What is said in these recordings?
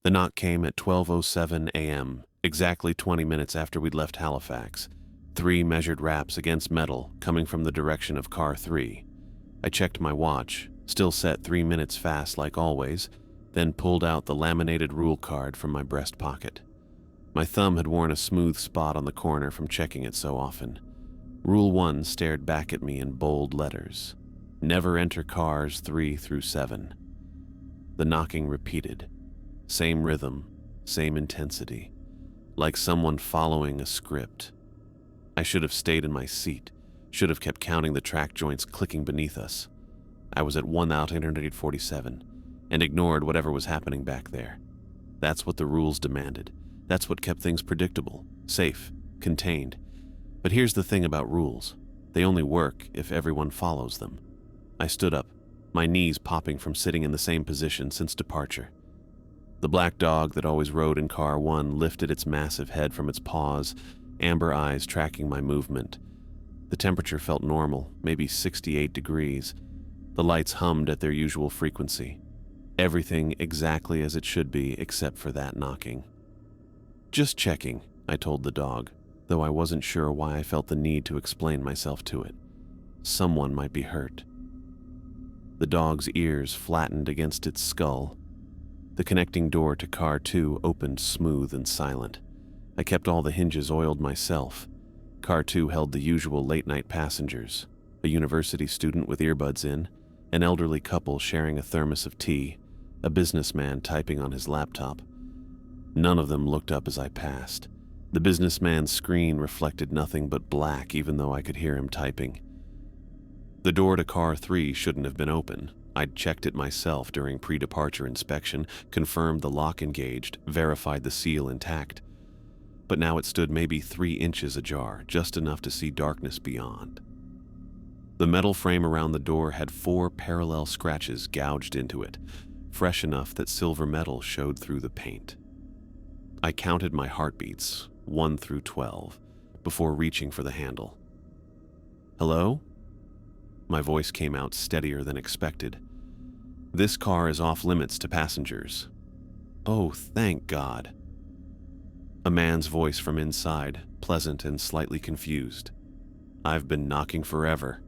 The knock came at 12:07 a.m., exactly 20 minutes after we'd left Halifax. 3 measured raps against metal coming from the direction of car 3. I checked my watch, still set 3 minutes fast like always, then pulled out the laminated rule card from my breast pocket. My thumb had worn a smooth spot on the corner from checking it so often. Rule 1 stared back at me in bold letters. Never enter cars 3 through 7. The knocking repeated. Same rhythm, same intensity, like someone following a script. I should have stayed in my seat, should have kept counting the track joints clicking beneath us. I was at 1,847 and ignored whatever was happening back there. That's what the rules demanded. That's what kept things predictable, safe, contained. But here's the thing about rules. They only work if everyone follows them. I stood up, my knees popping from sitting in the same position since departure. The black dog that always rode in car 1 lifted its massive head from its paws, amber eyes tracking my movement. The temperature felt normal, maybe 68 degrees. The lights hummed at their usual frequency. Everything exactly as it should be except for that knocking. Just checking, I told the dog, though I wasn't sure why I felt the need to explain myself to it. Someone might be hurt. The dog's ears flattened against its skull. The connecting door to car 2 opened smooth and silent. I kept all the hinges oiled myself. Car 2 held the usual late-night passengers, a university student with earbuds in, an elderly couple sharing a thermos of tea, a businessman typing on his laptop. None of them looked up as I passed. The businessman's screen reflected nothing but black even though I could hear him typing. The door to car 3 shouldn't have been open. I'd checked it myself during pre-departure inspection, confirmed the lock engaged, verified the seal intact. But now it stood maybe 3 inches ajar, just enough to see darkness beyond. The metal frame around the door had 4 parallel scratches gouged into it, fresh enough that silver metal showed through the paint. I counted my heartbeats, 1 through 12, before reaching for the handle. Hello? My voice came out steadier than expected. This car is off limits to passengers. Oh, thank God. A man's voice from inside, pleasant and slightly confused. I've been knocking forever.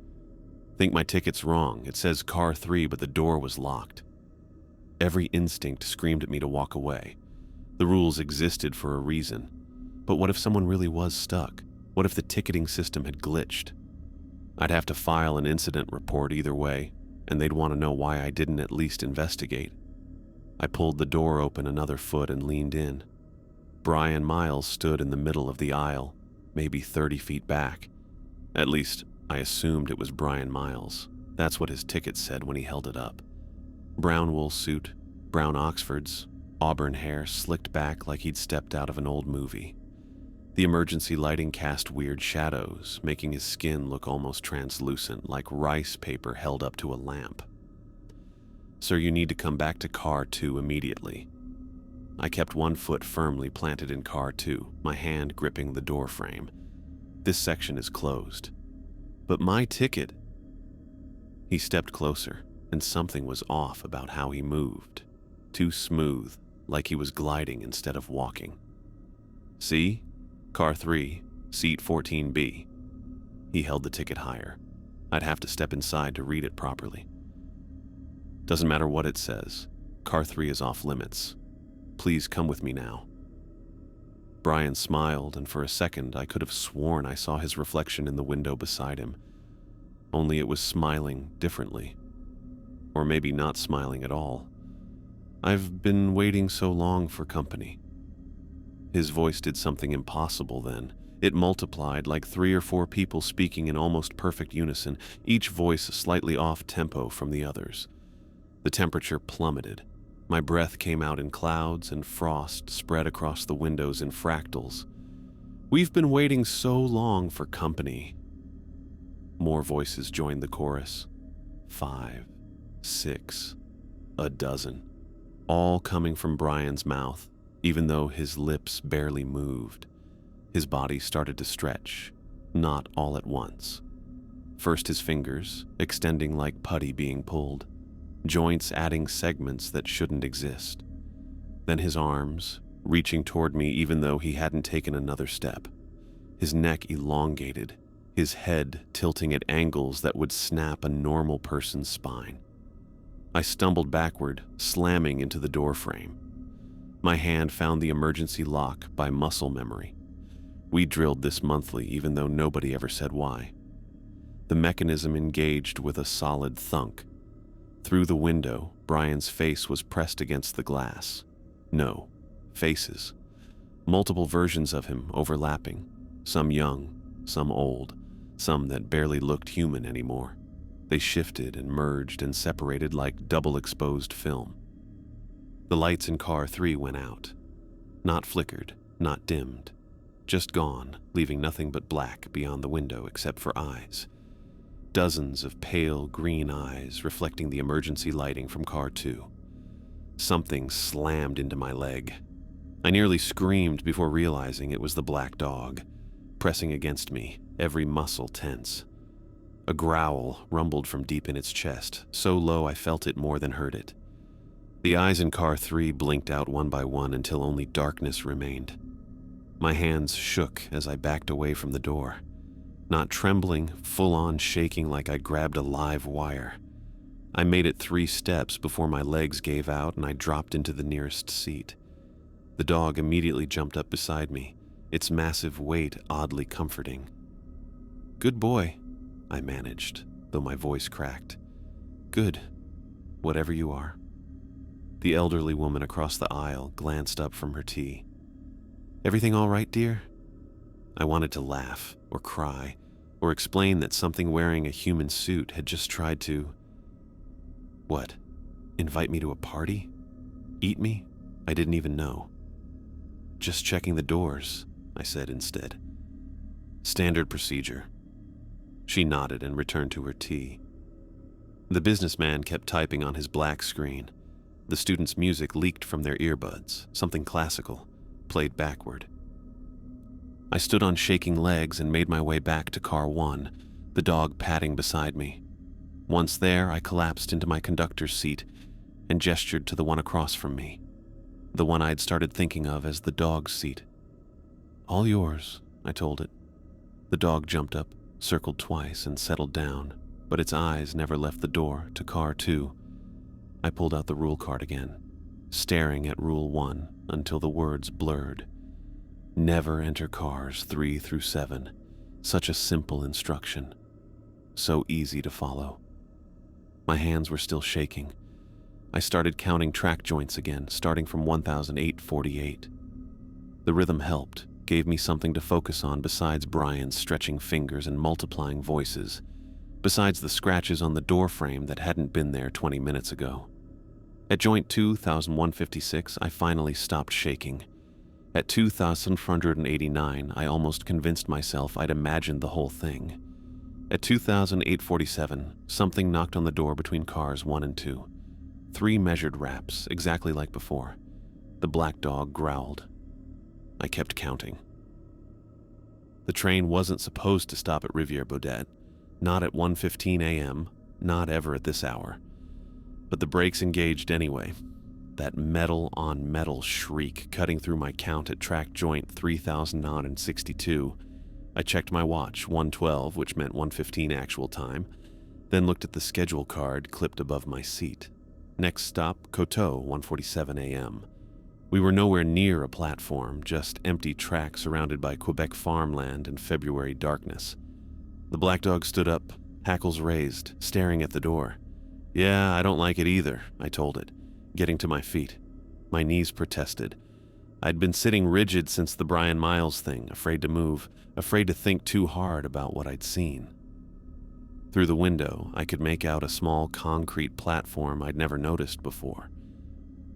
Think my ticket's wrong. It says car 3, but the door was locked. Every instinct screamed at me to walk away. The rules existed for a reason. But what if someone really was stuck? What if the ticketing system had glitched? I'd have to file an incident report either way, and they'd want to know why I didn't at least investigate. I pulled the door open another foot and leaned in. Brian Miles stood in the middle of the aisle, maybe 30 feet back. At least, I assumed it was Brian Miles. That's what his ticket said when he held it up. Brown wool suit, brown Oxfords, auburn hair slicked back like he'd stepped out of an old movie. The emergency lighting cast weird shadows, making his skin look almost translucent, like rice paper held up to a lamp. Sir, you need to come back to car 2 immediately. I kept one foot firmly planted in car 2, my hand gripping the door frame. This section is closed. But my ticket... He stepped closer, and something was off about how he moved. Too smooth, like he was gliding instead of walking. See? Car 3, seat 14B. He held the ticket higher. I'd have to step inside to read it properly. Doesn't matter what it says. Car 3 is off limits. Please come with me now. Brian smiled, and for a second I could have sworn I saw his reflection in the window beside him. Only it was smiling differently. Or maybe not smiling at all. I've been waiting so long for company. His voice did something impossible then. It multiplied like 3 or 4 people speaking in almost perfect unison, each voice slightly off tempo from the others. The temperature plummeted. My breath came out in clouds and frost spread across the windows in fractals. We've been waiting so long for company. More voices joined the chorus. 5, 6, a dozen. All coming from Brian's mouth. Even though his lips barely moved, his body started to stretch, not all at once. First his fingers, extending like putty being pulled, joints adding segments that shouldn't exist. then his arms, reaching toward me even though he hadn't taken another step. His neck elongated, his head tilting at angles that would snap a normal person's spine. I stumbled backward, slamming into the door frame. My hand found the emergency lock by muscle memory. We drilled this monthly even though nobody ever said why. The mechanism engaged with a solid thunk. Through the window, Brian's face was pressed against the glass. No, faces. Multiple versions of him overlapping. Some young, some old, some that barely looked human anymore. They shifted and merged and separated like double-exposed film. The lights in car 3 went out. Not flickered, not dimmed. Just gone, leaving nothing but black beyond the window except for eyes. Dozens of pale green eyes reflecting the emergency lighting from car 2. Something slammed into my leg. I nearly screamed before realizing it was the black dog, pressing against me, every muscle tense. A growl rumbled from deep in its chest, so low I felt it more than heard it. The eyes in car 3 blinked out one by one until only darkness remained. My hands shook as I backed away from the door. Not trembling, full-on shaking like I grabbed a live wire. I made it 3 steps before my legs gave out and I dropped into the nearest seat. The dog immediately jumped up beside me, its massive weight oddly comforting. "Good boy," I managed, though my voice cracked. "Good, whatever you are." The elderly woman across the aisle glanced up from her tea. "Everything all right, dear?" I wanted to laugh, or cry, or explain that something wearing a human suit had just tried to... What? Invite me to a party? Eat me? I didn't even know. "Just checking the doors," I said instead. "Standard procedure." She nodded and returned to her tea. The businessman kept typing on his black screen. The students' music leaked from their earbuds, something classical, played backward. I stood on shaking legs and made my way back to car 1, the dog padding beside me. Once there, I collapsed into my conductor's seat and gestured to the one across from me, the one I'd started thinking of as the dog's seat. "All yours," I told it. The dog jumped up, circled twice, and settled down, but its eyes never left the door to car 2. I pulled out the rule card again, staring at Rule 1 until the words blurred. Never enter cars 3 through 7. Such a simple instruction. So easy to follow. My hands were still shaking. I started counting track joints again, starting from 1,848. The rhythm helped, gave me something to focus on besides Brian's stretching fingers and multiplying voices, besides the scratches on the door frame that hadn't been there 20 minutes ago. At joint 2,156, I finally stopped shaking. At 2,489, I almost convinced myself I'd imagined the whole thing. At 2,847, something knocked on the door between cars 1 and 2. 3 measured raps, exactly like before. The black dog growled. I kept counting. The train wasn't supposed to stop at Rivière-Baudet, not at 1:15 a.m., not ever at this hour. But the brakes engaged anyway. That metal-on-metal shriek cutting through my count at track joint 3,062. I checked my watch, 1:12, which meant 1:15 actual time, then looked at the schedule card clipped above my seat. Next stop, Coteau, 1:47 a.m. We were nowhere near a platform, just empty track surrounded by Quebec farmland and February darkness. The black dog stood up, hackles raised, staring at the door. "Yeah, I don't like it either," I told it, getting to my feet. My knees protested. I'd been sitting rigid since the Brian Miles thing, afraid to move, afraid to think too hard about what I'd seen. Through the window, I could make out a small concrete platform I'd never noticed before.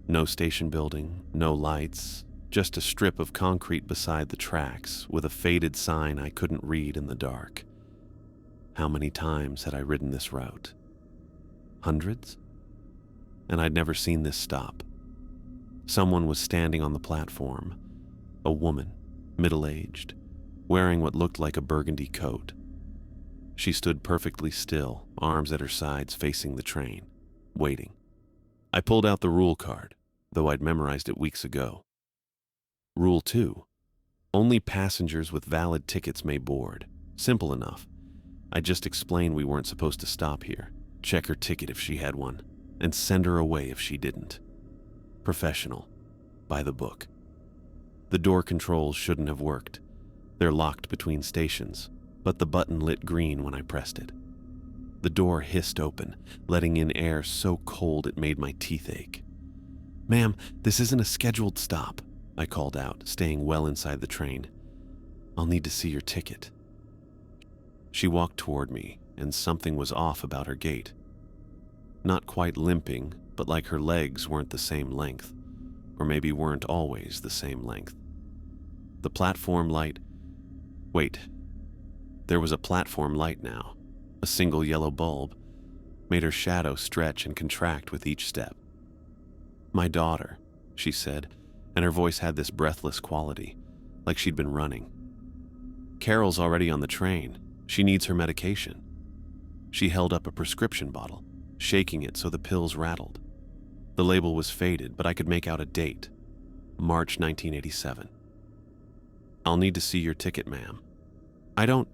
No station building, no lights, just a strip of concrete beside the tracks with a faded sign I couldn't read in the dark. How many times had I ridden this route? Hundreds? And I'd never seen this stop. Someone was standing on the platform. A woman, middle-aged, wearing what looked like a burgundy coat. She stood perfectly still, arms at her sides facing the train, waiting. I pulled out the rule card. though I'd memorized it weeks ago. Rule 2. Only passengers with valid tickets may board. Simple enough. I just explained we weren't supposed to stop here, check her ticket if she had one, and send her away if she didn't. Professional. By the book. The door controls shouldn't have worked. They're locked between stations, but the button lit green when I pressed it. The door hissed open, letting in air so cold it made my teeth ache. "Ma'am, this isn't a scheduled stop," I called out, staying well inside the train. "I'll need to see your ticket." She walked toward me, and something was off about her gait. Not quite limping, but like her legs weren't the same length, or maybe weren't always the same length. The platform light... Wait. There was a platform light now, a single yellow bulb, made her shadow stretch and contract with each step. "My daughter," she said, and her voice had this breathless quality, like she'd been running. "Carol's already on the train. She needs her medication." She held up a prescription bottle, shaking it so the pills rattled. The label was faded, but I could make out a date. March 1987. "I'll need to see your ticket, ma'am." "I don't..."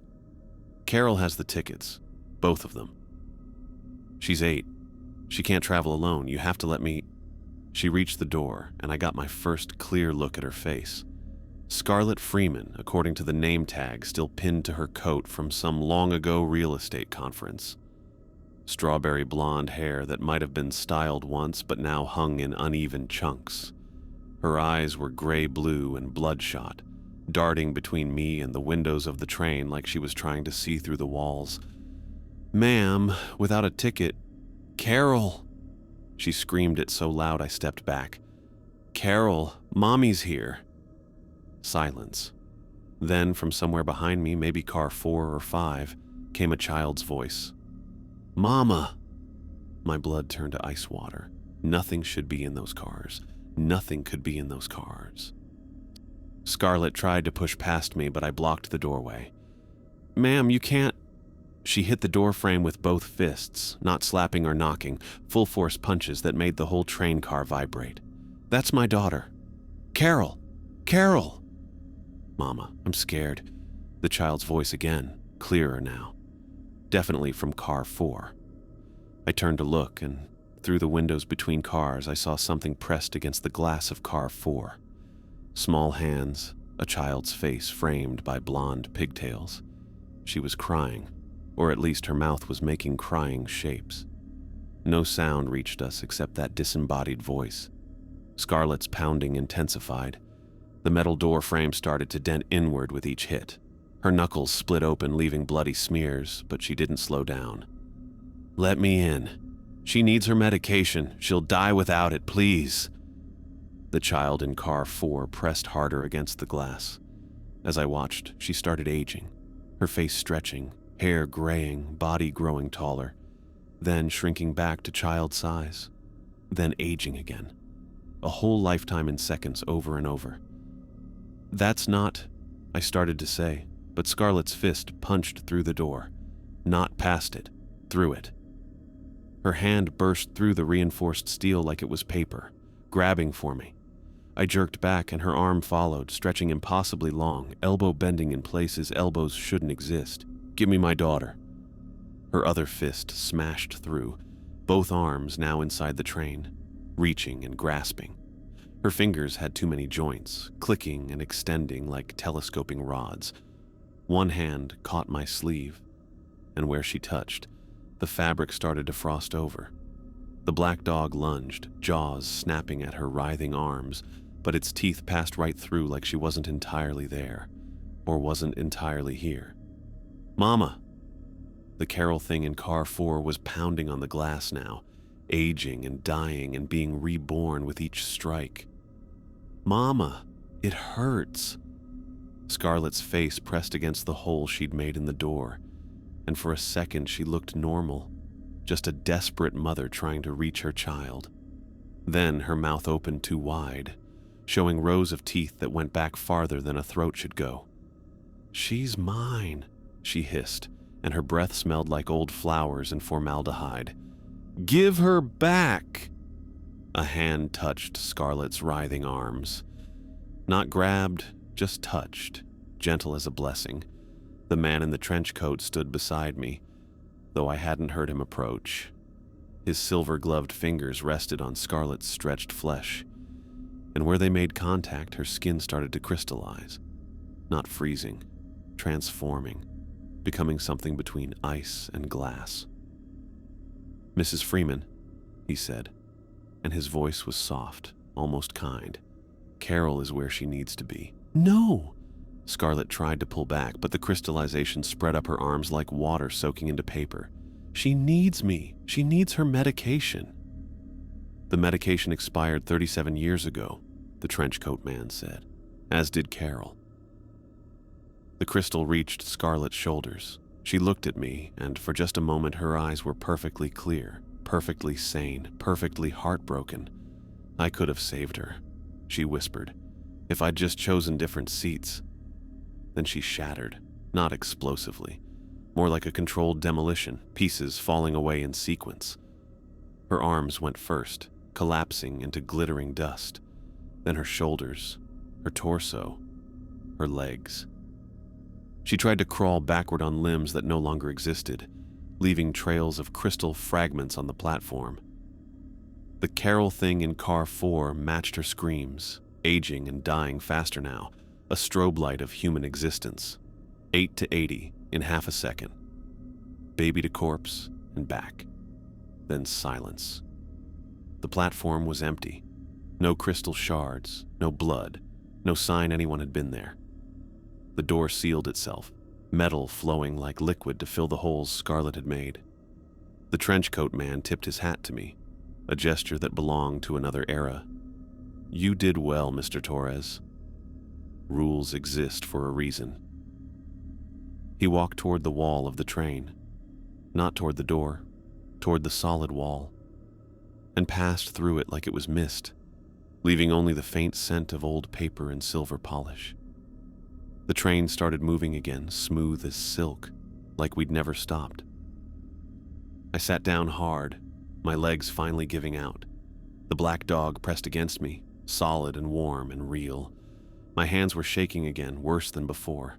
"Carol has the tickets. Both of them. She's 8. She can't travel alone. You have to let me..." She reached the door, and I got my first clear look at her face. Scarlett Freeman, according to the name tag still pinned to her coat from some long-ago real estate conference. Strawberry blonde hair that might have been styled once but now hung in uneven chunks. Her eyes were gray-blue and bloodshot, darting between me and the windows of the train like she was trying to see through the walls. "Ma'am, without a ticket... Carol!" She screamed it so loud I stepped back. "Carol, Mommy's here." Silence. Then, from somewhere behind me, maybe car 4 or 5, came a child's voice. "Mama!" My blood turned to ice water. Nothing should be in those cars. Nothing could be in those cars. Scarlett tried to push past me, but I blocked the doorway. "Ma'am, you can't..." She hit the door frame with both fists, not slapping or knocking, full-force punches that made the whole train car vibrate. "That's my daughter. Carol! Carol!" "Mama, I'm scared." The child's voice again, clearer now. Definitely from car 4. I turned to look, and through the windows between cars I saw something pressed against the glass of car 4. Small hands, a child's face framed by blonde pigtails. She was crying, or at least her mouth was making crying shapes. No sound reached us except that disembodied voice. Scarlett's pounding intensified. The metal door frame started to dent inward with each hit. Her knuckles split open, leaving bloody smears, but she didn't slow down. "Let me in. She needs her medication. She'll die without it, please." The child in car 4 pressed harder against the glass. As I watched, she started aging, her face stretching, hair graying, body growing taller, then shrinking back to child size, then aging again. A whole lifetime in seconds, over and over. "That's not..." I started to say, but Scarlett's fist punched through the door. Not past it, through it. Her hand burst through the reinforced steel like it was paper, grabbing for me. I jerked back and her arm followed, stretching impossibly long, elbow bending in places elbows shouldn't exist. "Give me my daughter." Her other fist smashed through, both arms now inside the train, reaching and grasping. Her fingers had too many joints, clicking and extending like telescoping rods. One hand caught my sleeve, and where she touched, the fabric started to frost over. The black dog lunged, jaws snapping at her writhing arms, but its teeth passed right through like she wasn't entirely there, or wasn't entirely here. "Mama!" The Carol thing in car 4 was pounding on the glass now, aging and dying and being reborn with each strike. "Mama, it hurts." Scarlett's face pressed against the hole she'd made in the door, and for a second she looked normal, just a desperate mother trying to reach her child. Then her mouth opened too wide, showing rows of teeth that went back farther than a throat should go. "She's mine," she hissed, and her breath smelled like old flowers and formaldehyde. "Give her back!" A hand touched Scarlett's writhing arms. Not grabbed, just touched, gentle as a blessing. The man in the trench coat stood beside me, though I hadn't heard him approach. His silver-gloved fingers rested on Scarlett's stretched flesh, and where they made contact, her skin started to crystallize. Not freezing, transforming, becoming something between ice and glass. "Mrs. Freeman," he said, and his voice was soft, almost kind. "Carol is where she needs to be." "No!" Scarlett tried to pull back, but the crystallization spread up her arms like water soaking into paper. "She needs me. She needs her medication." "The medication expired 37 years ago," the trenchcoat man said, as did Carol. The crystal reached Scarlett's shoulders. She looked at me, and for just a moment her eyes were perfectly clear, perfectly sane, perfectly heartbroken. "I could have saved her," she whispered, "if I'd just chosen different seats." Then she shattered, not explosively, more like a controlled demolition, pieces falling away in sequence. Her arms went first, collapsing into glittering dust, then her shoulders, her torso, her legs. She tried to crawl backward on limbs that no longer existed, leaving trails of crystal fragments on the platform. The Carol thing in car 4 matched her screams, aging and dying faster now, a strobe light of human existence. 8 to 80 in half a second. Baby to corpse and back. Then silence. The platform was empty. No crystal shards, no blood, no sign anyone had been there. The door sealed itself, metal flowing like liquid to fill the holes Scarlett had made. The trenchcoat man tipped his hat to me, a gesture that belonged to another era. "You did well, Mr. Torres. Rules exist for a reason." He walked toward the wall of the train, not toward the door, toward the solid wall, and passed through it like it was mist, leaving only the faint scent of old paper and silver polish. The train started moving again, smooth as silk, like we'd never stopped. I sat down hard, my legs finally giving out. The black dog pressed against me, solid and warm and real. My hands were shaking again, worse than before.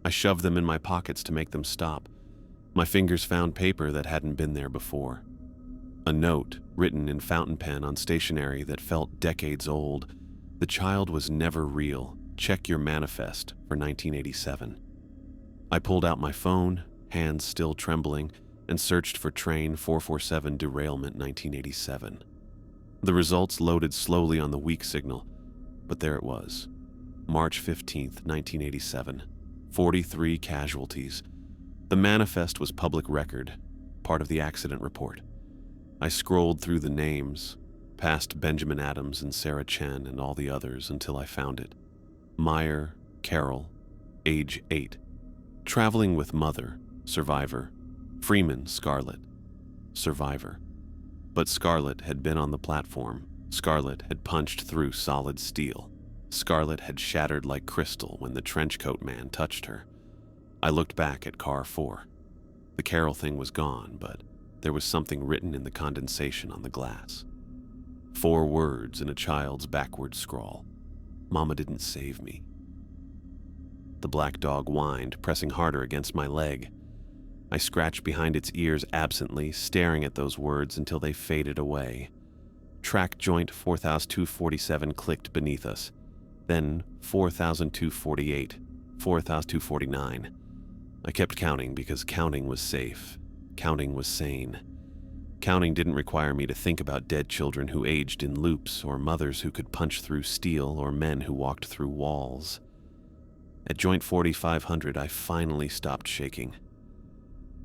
I shoved them in my pockets to make them stop. My fingers found paper that hadn't been there before. A note, written in fountain pen on stationery that felt decades old. "The child was never real. Check your manifest for 1987. I pulled out my phone, hands still trembling, and searched for train 447 derailment 1987. The results loaded slowly on the weak signal, but there it was. March 15th, 1987. 43 casualties. The manifest was public record, part of the accident report. I scrolled through the names, past Benjamin Adams and Sarah Chen and all the others until I found it. Meyer, Carol, age 8. Traveling with mother, survivor. Freeman, Scarlett, survivor. But Scarlett had been on the platform. Scarlett had punched through solid steel. Scarlett had shattered like crystal when the trenchcoat man touched her. I looked back at car 4. The Carol thing was gone, but there was something written in the condensation on the glass. 4 words in a child's backward scrawl. "Mama didn't save me." The black dog whined, pressing harder against my leg. I scratched behind its ears absently, staring at those words until they faded away. Track joint 4247 clicked beneath us. Then 4248, 4249. I kept counting because counting was safe. Counting was sane. Counting didn't require me to think about dead children who aged in loops, or mothers who could punch through steel, or men who walked through walls. At joint 4500, I finally stopped shaking.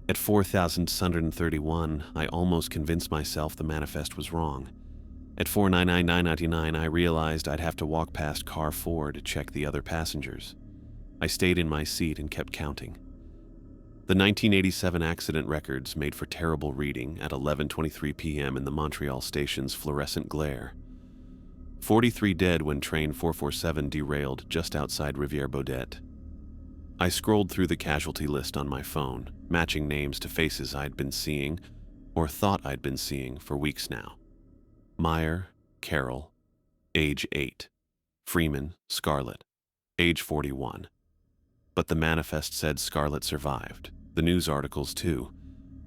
At 4631, I almost convinced myself the manifest was wrong. At 499999, I realized I'd have to walk past car 4 to check the other passengers. I stayed in my seat and kept counting. The 1987 accident records made for terrible reading at 11:23 p.m. in the Montreal station's fluorescent glare. 43 dead when train 447 derailed just outside Rivière-Baudet. I scrolled through the casualty list on my phone, matching names to faces I'd been seeing, or thought I'd been seeing, for weeks now. Meyer, Carol, age 8. Freeman, Scarlett, age 41. But the manifest said Scarlett survived. The news articles, too.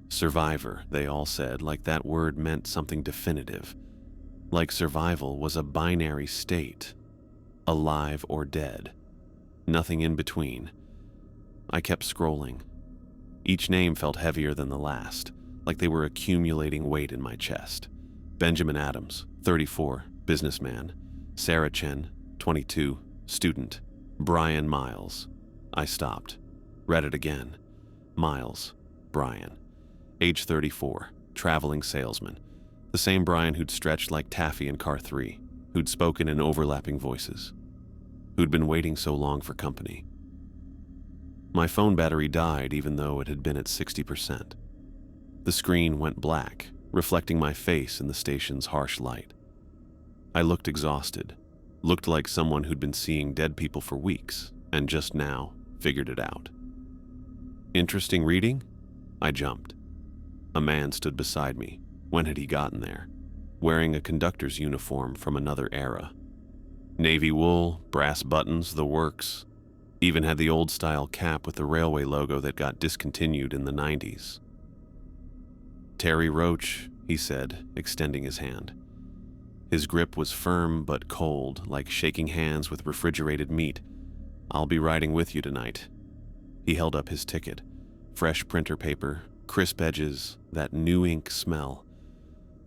Survivor, they all said, like that word meant something definitive. Like survival was a binary state. Alive or dead. Nothing in between. I kept scrolling. Each name felt heavier than the last, like they were accumulating weight in my chest. Benjamin Adams, 34, businessman. Sarah Chen, 22, student. Brian Miles. I stopped. Read it again. Miles. Brian. Age 34, traveling salesman. The same Brian who'd stretched like taffy in car 3, who'd spoken in overlapping voices, who'd been waiting so long for company. My phone battery died even though it had been at 60%. The screen went black, reflecting my face in the station's harsh light. I looked exhausted, looked like someone who'd been seeing dead people for weeks and just now figured it out. Interesting reading? I jumped. A man stood beside me. When had he gotten there? Wearing a conductor's uniform from another era. Navy wool, brass buttons, the works. Even had the old-style cap with the railway logo that got discontinued in the 90s. Terry Roach, he said, extending his hand. His grip was firm but cold, like shaking hands with refrigerated meat. I'll be riding with you tonight. He held up his ticket. Fresh printer paper, crisp edges, that new ink smell.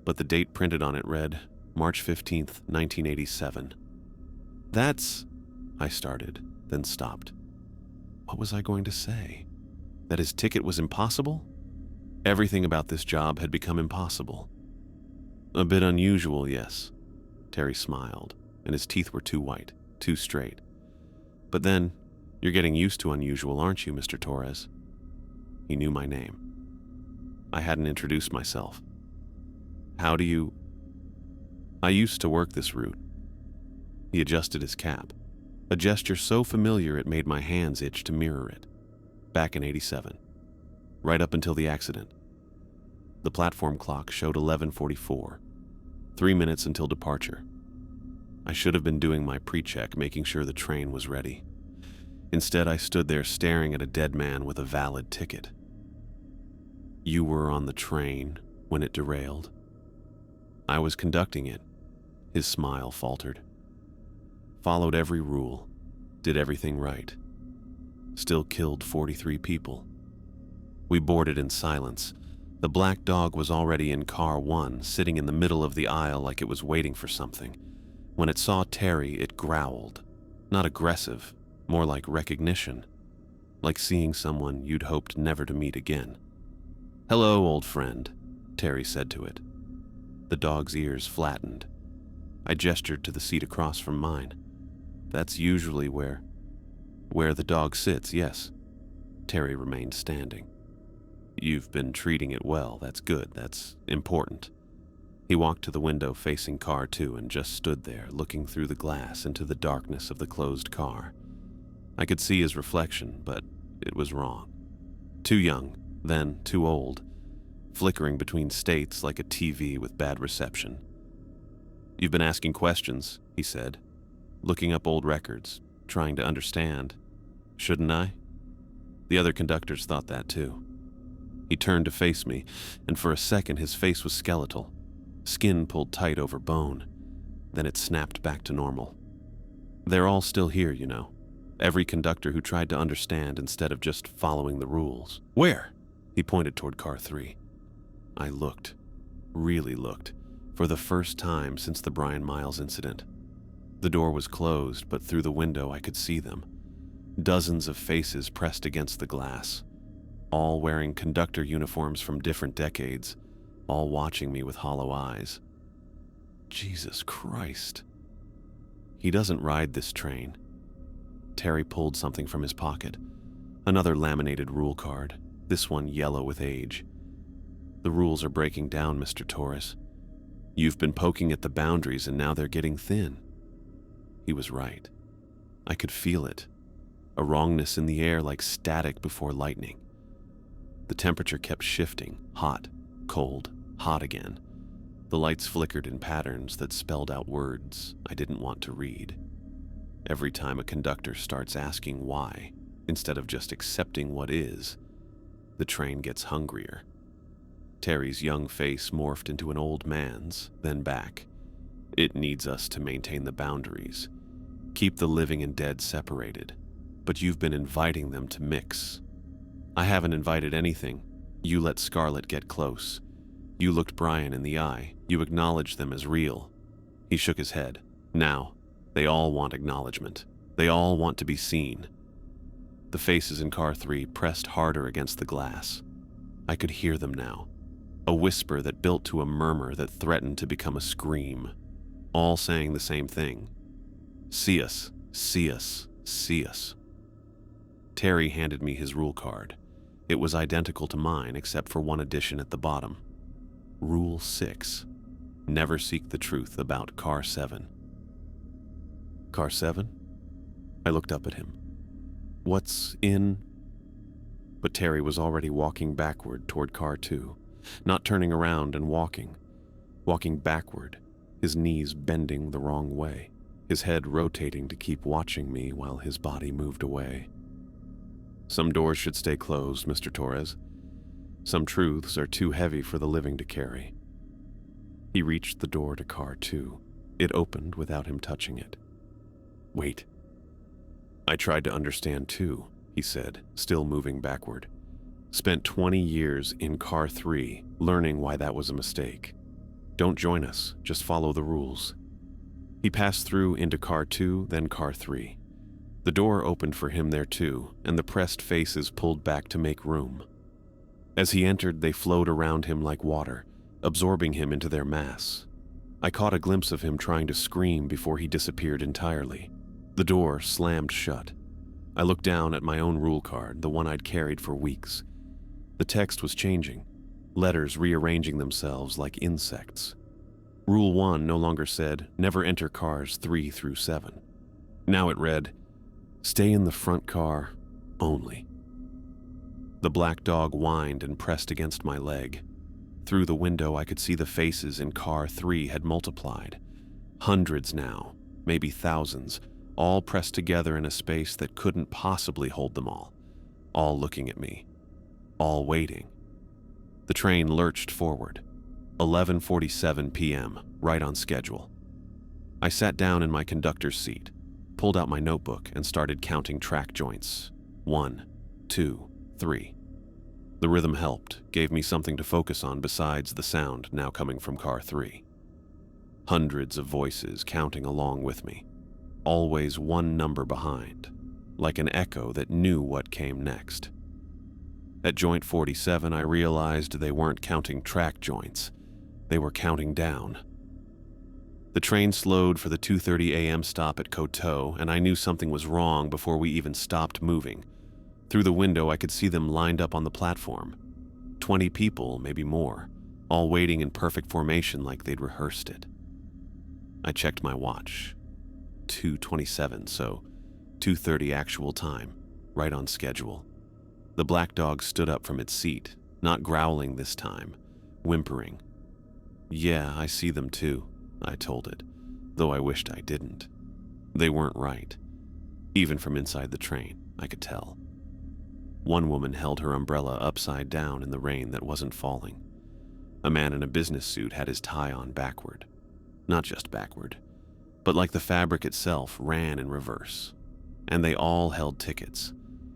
But the date printed on it read, March 15th, 1987. That's... I started, then stopped. What was I going to say? That his ticket was impossible? Everything about this job had become impossible. A bit unusual, yes. Terry smiled, and his teeth were too white, too straight. But then, you're getting used to unusual, aren't you, Mr. Torres? He knew my name. I hadn't introduced myself. How do you... I used to work this route. He adjusted his cap, a gesture so familiar it made my hands itch to mirror it. Back in '87, right up until the accident. The platform clock showed 11:44, 3 minutes until departure. I should have been doing my pre-check, making sure the train was ready. Instead, I stood there staring at a dead man with a valid ticket. You were on the train when it derailed? I was conducting it. His smile faltered. Followed every rule. Did everything right. Still killed 43 people. We boarded in silence. The black dog was already in car 1, sitting in the middle of the aisle like it was waiting for something. When it saw Terry, it growled. Not aggressive, more like recognition. Like seeing someone you'd hoped never to meet again. Hello, old friend, Terry said to it. The dog's ears flattened. I gestured to the seat across from mine. That's usually where the dog sits, yes. Terry remained standing. You've been treating it well, that's good, that's important. He walked to the window facing car 2 and just stood there, looking through the glass into the darkness of the closed car. I could see his reflection, but it was wrong. Too young, then too old, flickering between states like a TV with bad reception. You've been asking questions, he said, looking up old records, trying to understand. Shouldn't I? The other conductors thought that too. He turned to face me, and for a second his face was skeletal, skin pulled tight over bone. Then it snapped back to normal. They're all still here, you know. Every conductor who tried to understand instead of just following the rules. Where? He pointed toward car 3. I looked, really looked, for the first time since the Brian Miles incident. The door was closed, but through the window I could see them. Dozens of faces pressed against the glass, all wearing conductor uniforms from different decades, all watching me with hollow eyes. Jesus Christ. He doesn't ride this train. Terry pulled something from his pocket. Another laminated rule card, this one yellow with age. The rules are breaking down, Mr. Torres. You've been poking at the boundaries and now they're getting thin. He was right. I could feel it. A wrongness in the air like static before lightning. The temperature kept shifting, hot, cold, hot again. The lights flickered in patterns that spelled out words I didn't want to read. Every time a conductor starts asking why, instead of just accepting what is, the train gets hungrier. Terry's young face morphed into an old man's, then back. It needs us to maintain the boundaries, keep the living and dead separated, but you've been inviting them to mix. I haven't invited anything. You let Scarlett get close. You looked Brian in the eye. You acknowledged them as real. He shook his head. Now, they all want acknowledgement. They all want to be seen. The faces in car 3 pressed harder against the glass. I could hear them now. A whisper that built to a murmur that threatened to become a scream. All saying the same thing. See us, see us, see us. Terry handed me his rule card. It was identical to mine except for one addition at the bottom. Rule 6. Never seek the truth about car 7. Car 7? I looked up at him. What's in? But Terry was already walking backward toward car 2, not turning around and walking backward, his knees bending the wrong way, his head rotating to keep watching me while his body moved away. Some doors should stay closed, Mr. Torres. Some truths are too heavy for the living to carry. He reached the door to car 2. It opened without him touching it. Wait. I tried to understand too, he said, still moving backward. Spent 20 years in car 3, learning why that was a mistake. Don't join us, just follow the rules. He passed through into car 2, then car 3. The door opened for him there too, and the pressed faces pulled back to make room. As he entered, they flowed around him like water, absorbing him into their mass. I caught a glimpse of him trying to scream before he disappeared entirely. The door slammed shut. I looked down at my own rule card, the one I'd carried for weeks. The text was changing, letters rearranging themselves like insects. Rule 1 no longer said, never enter cars 3 through 7. Now it read, stay in the front car only. The black dog whined and pressed against my leg. Through the window, I could see the faces in car 3 had multiplied. Hundreds now, maybe thousands, all pressed together in a space that couldn't possibly hold them all looking at me, all waiting. The train lurched forward. 11:47 p.m., right on schedule. I sat down in my conductor's seat, pulled out my notebook, and started counting track joints. 1, 2, 3. The rhythm helped, gave me something to focus on besides the sound now coming from car 3. Hundreds of voices counting along with me, always one number behind, like an echo that knew what came next. At joint 47, I realized they weren't counting track joints. They were counting down. The train slowed for the 2:30 a.m. stop at Coteau, and I knew something was wrong before we even stopped moving. Through the window, I could see them lined up on the platform. 20 people, maybe more, all waiting in perfect formation like they'd rehearsed it. I checked my watch. 2:27, so 2:30 actual time, right on schedule. The black dog stood up from its seat, not growling this time, whimpering. Yeah, I see them too, I told it, though I wished I didn't. They weren't right. Even from inside the train, I could tell. One woman held her umbrella upside down in the rain that wasn't falling. A man in a business suit had his tie on backward. Not just backward, but like the fabric itself ran in reverse. And they all held tickets.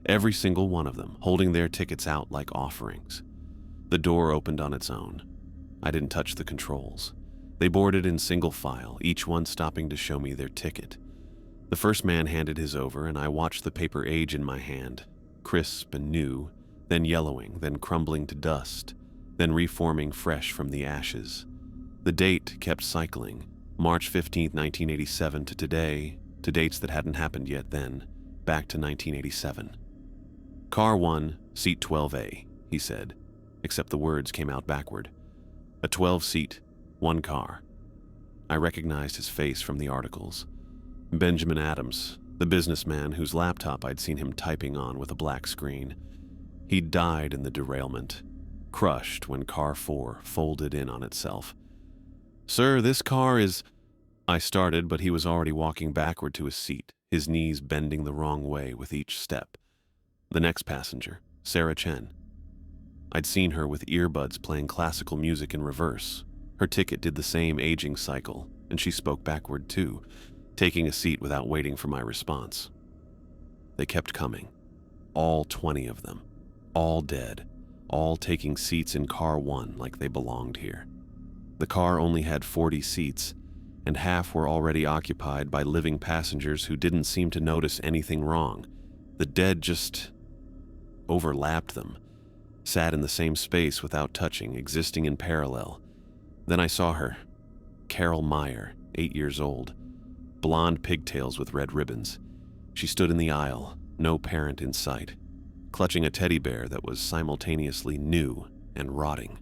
Every single one of them, holding their tickets out like offerings. The door opened on its own. I didn't touch the controls. They boarded in single file, each one stopping to show me their ticket. The first man handed his over, and I watched the paper age in my hand, crisp and new, then yellowing, then crumbling to dust, then reforming fresh from the ashes. The date kept cycling, March 15, 1987 to today, to dates that hadn't happened yet then, back to 1987. Car 1, seat 12A, he said, except the words came out backward. A 12-seat, one car. I recognized his face from the articles. Benjamin Adams, the businessman whose laptop I'd seen him typing on with a black screen. He'd died in the derailment, crushed when car 4 folded in on itself. "Sir, this car is—" I started, but he was already walking backward to his seat, his knees bending the wrong way with each step. The next passenger, Sarah Chen. I'd seen her with earbuds playing classical music in reverse. Her ticket did the same aging cycle, and she spoke backward too, taking a seat without waiting for my response. They kept coming. All 20 of them. All dead. All taking seats in car 1 like they belonged here. The car only had 40 seats, and half were already occupied by living passengers who didn't seem to notice anything wrong. The dead just overlapped them, sat in the same space without touching, existing in parallel. Then I saw her, Carol Meyer, 8 years old, blonde pigtails with red ribbons. She stood in the aisle, no parent in sight, clutching a teddy bear that was simultaneously new and rotting.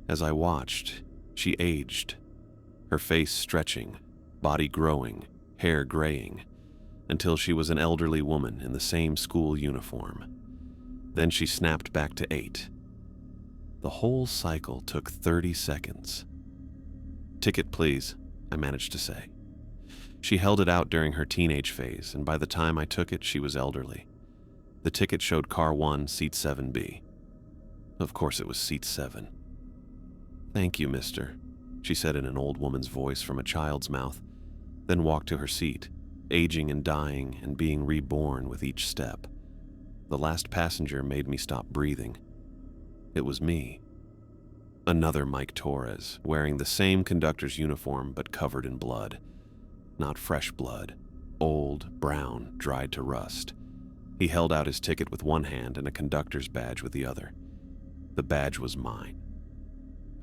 As I watched, she aged, her face stretching, body growing, hair graying, until she was an elderly woman in the same school uniform. Then she snapped back to 8. The whole cycle took 30 seconds. "Ticket, please," I managed to say. She held it out during her teenage phase, and by the time I took it, she was elderly. The ticket showed car 1, seat 7B. Of course it was seat 7. "Thank you, mister," she said in an old woman's voice from a child's mouth, then walked to her seat, aging and dying and being reborn with each step. The last passenger made me stop breathing. It was me. Another Mike Torres, wearing the same conductor's uniform but covered in blood. Not fresh blood, old, brown, dried to rust. He held out his ticket with one hand and a conductor's badge with the other. The badge was mine.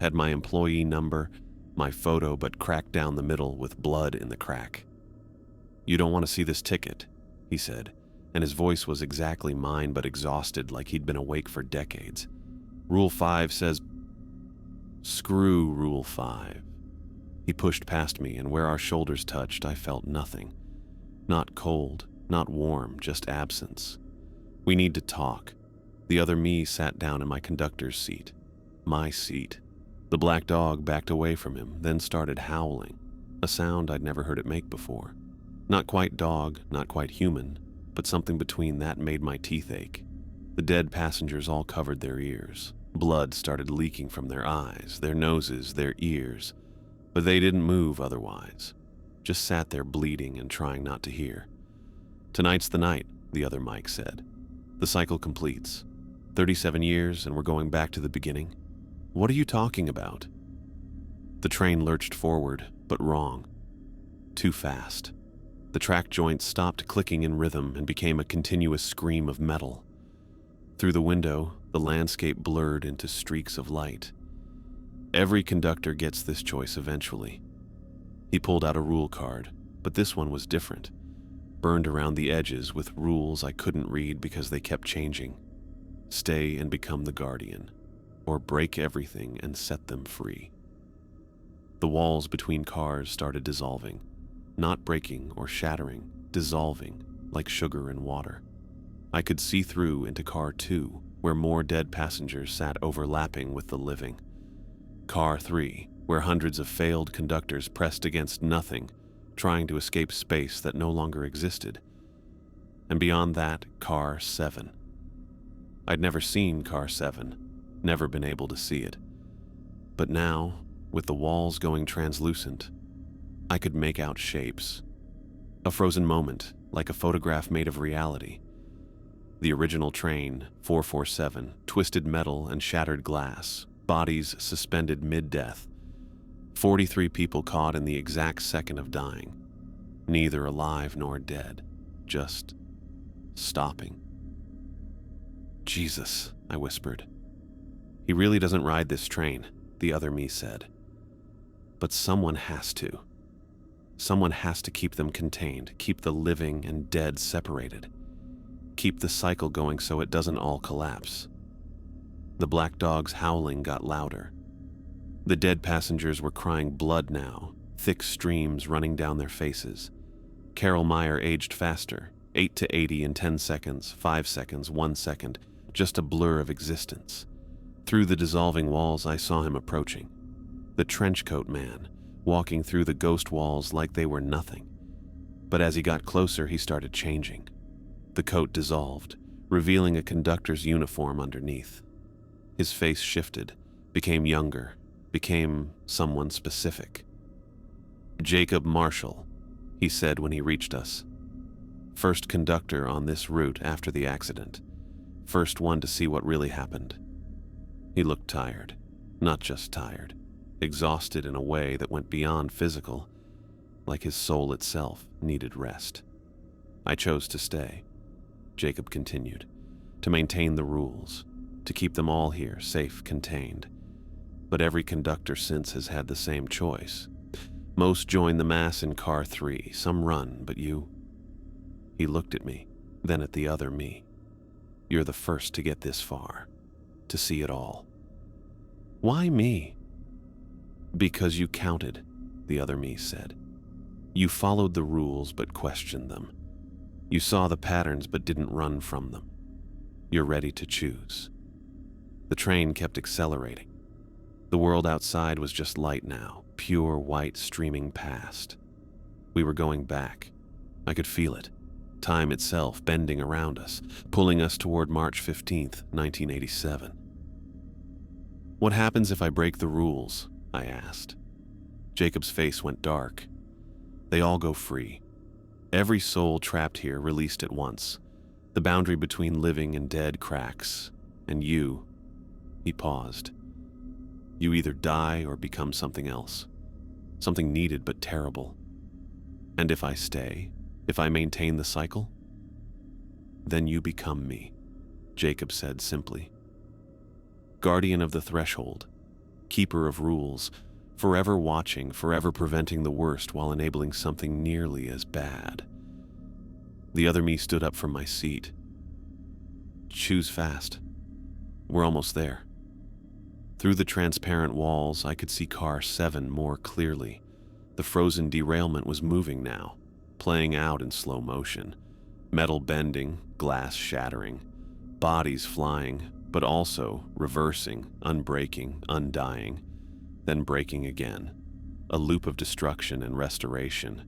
Had my employee number, my photo, but cracked down the middle with blood in the crack. "You don't want to see this ticket," he said, and his voice was exactly mine but exhausted, like he'd been awake for decades. "Rule 5 says—" "Screw Rule 5. He pushed past me, and where our shoulders touched, I felt nothing. Not cold, not warm, just absence. "We need to talk." The other me sat down in my conductor's seat. My seat. The black dog backed away from him, then started howling, a sound I'd never heard it make before. Not quite dog, not quite human, but something between that made my teeth ache. The dead passengers all covered their ears. Blood started leaking from their eyes, their noses, their ears, but they didn't move otherwise. Just sat there bleeding and trying not to hear. "Tonight's the night," the other Mike said. "The cycle completes. 37 years and we're going back to the beginning. What are you talking about?" The train lurched forward, but wrong. Too fast. The track joints stopped clicking in rhythm and became a continuous scream of metal. Through the window, the landscape blurred into streaks of light. Every conductor gets this choice eventually. He pulled out a rule card, but this one was different, burned around the edges with rules I couldn't read because they kept changing. Stay and become the guardian, or break everything and set them free. The walls between cars started dissolving, not breaking or shattering, dissolving like sugar in water. I could see through into car 2, where more dead passengers sat overlapping with the living. Car 3, where hundreds of failed conductors pressed against nothing, trying to escape space that no longer existed. And beyond that, car 7. I'd never seen car 7, never been able to see it. But now, with the walls going translucent, I could make out shapes. A frozen moment, like a photograph made of reality. The original train, 447, twisted metal and shattered glass, bodies suspended mid-death. 43 people caught in the exact second of dying. Neither alive nor dead, just stopping. "Jesus," I whispered. "He really doesn't ride this train," the other me said. "But someone has to. Someone has to keep them contained, keep the living and dead separated. Keep the cycle going so it doesn't all collapse." The black dog's howling got louder. The dead passengers were crying blood now, thick streams running down their faces. Carol Meyer aged faster, 8 to 80 in 10 seconds, 5 seconds, 1 second, just a blur of existence. Through the dissolving walls, I saw him approaching. The trenchcoat man, walking through the ghost walls like they were nothing. But as he got closer, he started changing. The coat dissolved, revealing a conductor's uniform underneath. His face shifted, became younger, became someone specific. "Jacob Marshall," he said when he reached us. "First conductor on this route after the accident. First one to see what really happened." He looked tired. Not just tired. Exhausted in a way that went beyond physical, like his soul itself needed rest. "I chose to stay," Jacob continued, "to maintain the rules, to keep them all here, safe, contained. But every conductor since has had the same choice. Most join the mass in car 3, some run, but you..." He looked at me, then at the other me. "You're the first to get this far, to see it all." "Why me?" "Because you counted," the other me said. "You followed the rules but questioned them. You saw the patterns but didn't run from them. You're ready to choose." The train kept accelerating. The world outside was just light now, pure white streaming past. We were going back. I could feel it. Time itself bending around us, pulling us toward March 15th, 1987. "What happens if I break the rules?" I asked. Jacob's face went dark. "They all go free. Every soul trapped here released at once. The boundary between living and dead cracks. And you..." He paused. "You either die or become something else. Something needed but terrible. And if I stay, if I maintain the cycle, then you become me," Jacob said simply. "Guardian of the threshold, keeper of rules, forever watching, forever preventing the worst while enabling something nearly as bad." The other me stood up from my seat. "Choose fast. We're almost there." Through the transparent walls, I could see car 7 more clearly. The frozen derailment was moving now, playing out in slow motion. Metal bending, glass shattering, bodies flying, but also reversing, unbreaking, undying, then breaking again. A loop of destruction and restoration.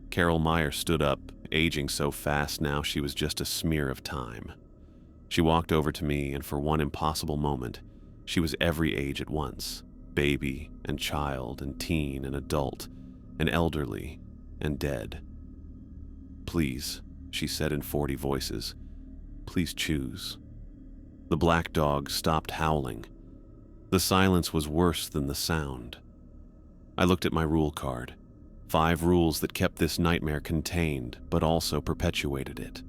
Carol Meyer stood up, aging so fast now she was just a smear of time. She walked over to me, and for one impossible moment, she was every age at once. Baby and child and teen and adult and elderly and dead. "Please," she said in 40 voices, "please choose." The black dog stopped howling. The silence was worse than the sound. I looked at my rule card. 5 rules that kept this nightmare contained, but also perpetuated it.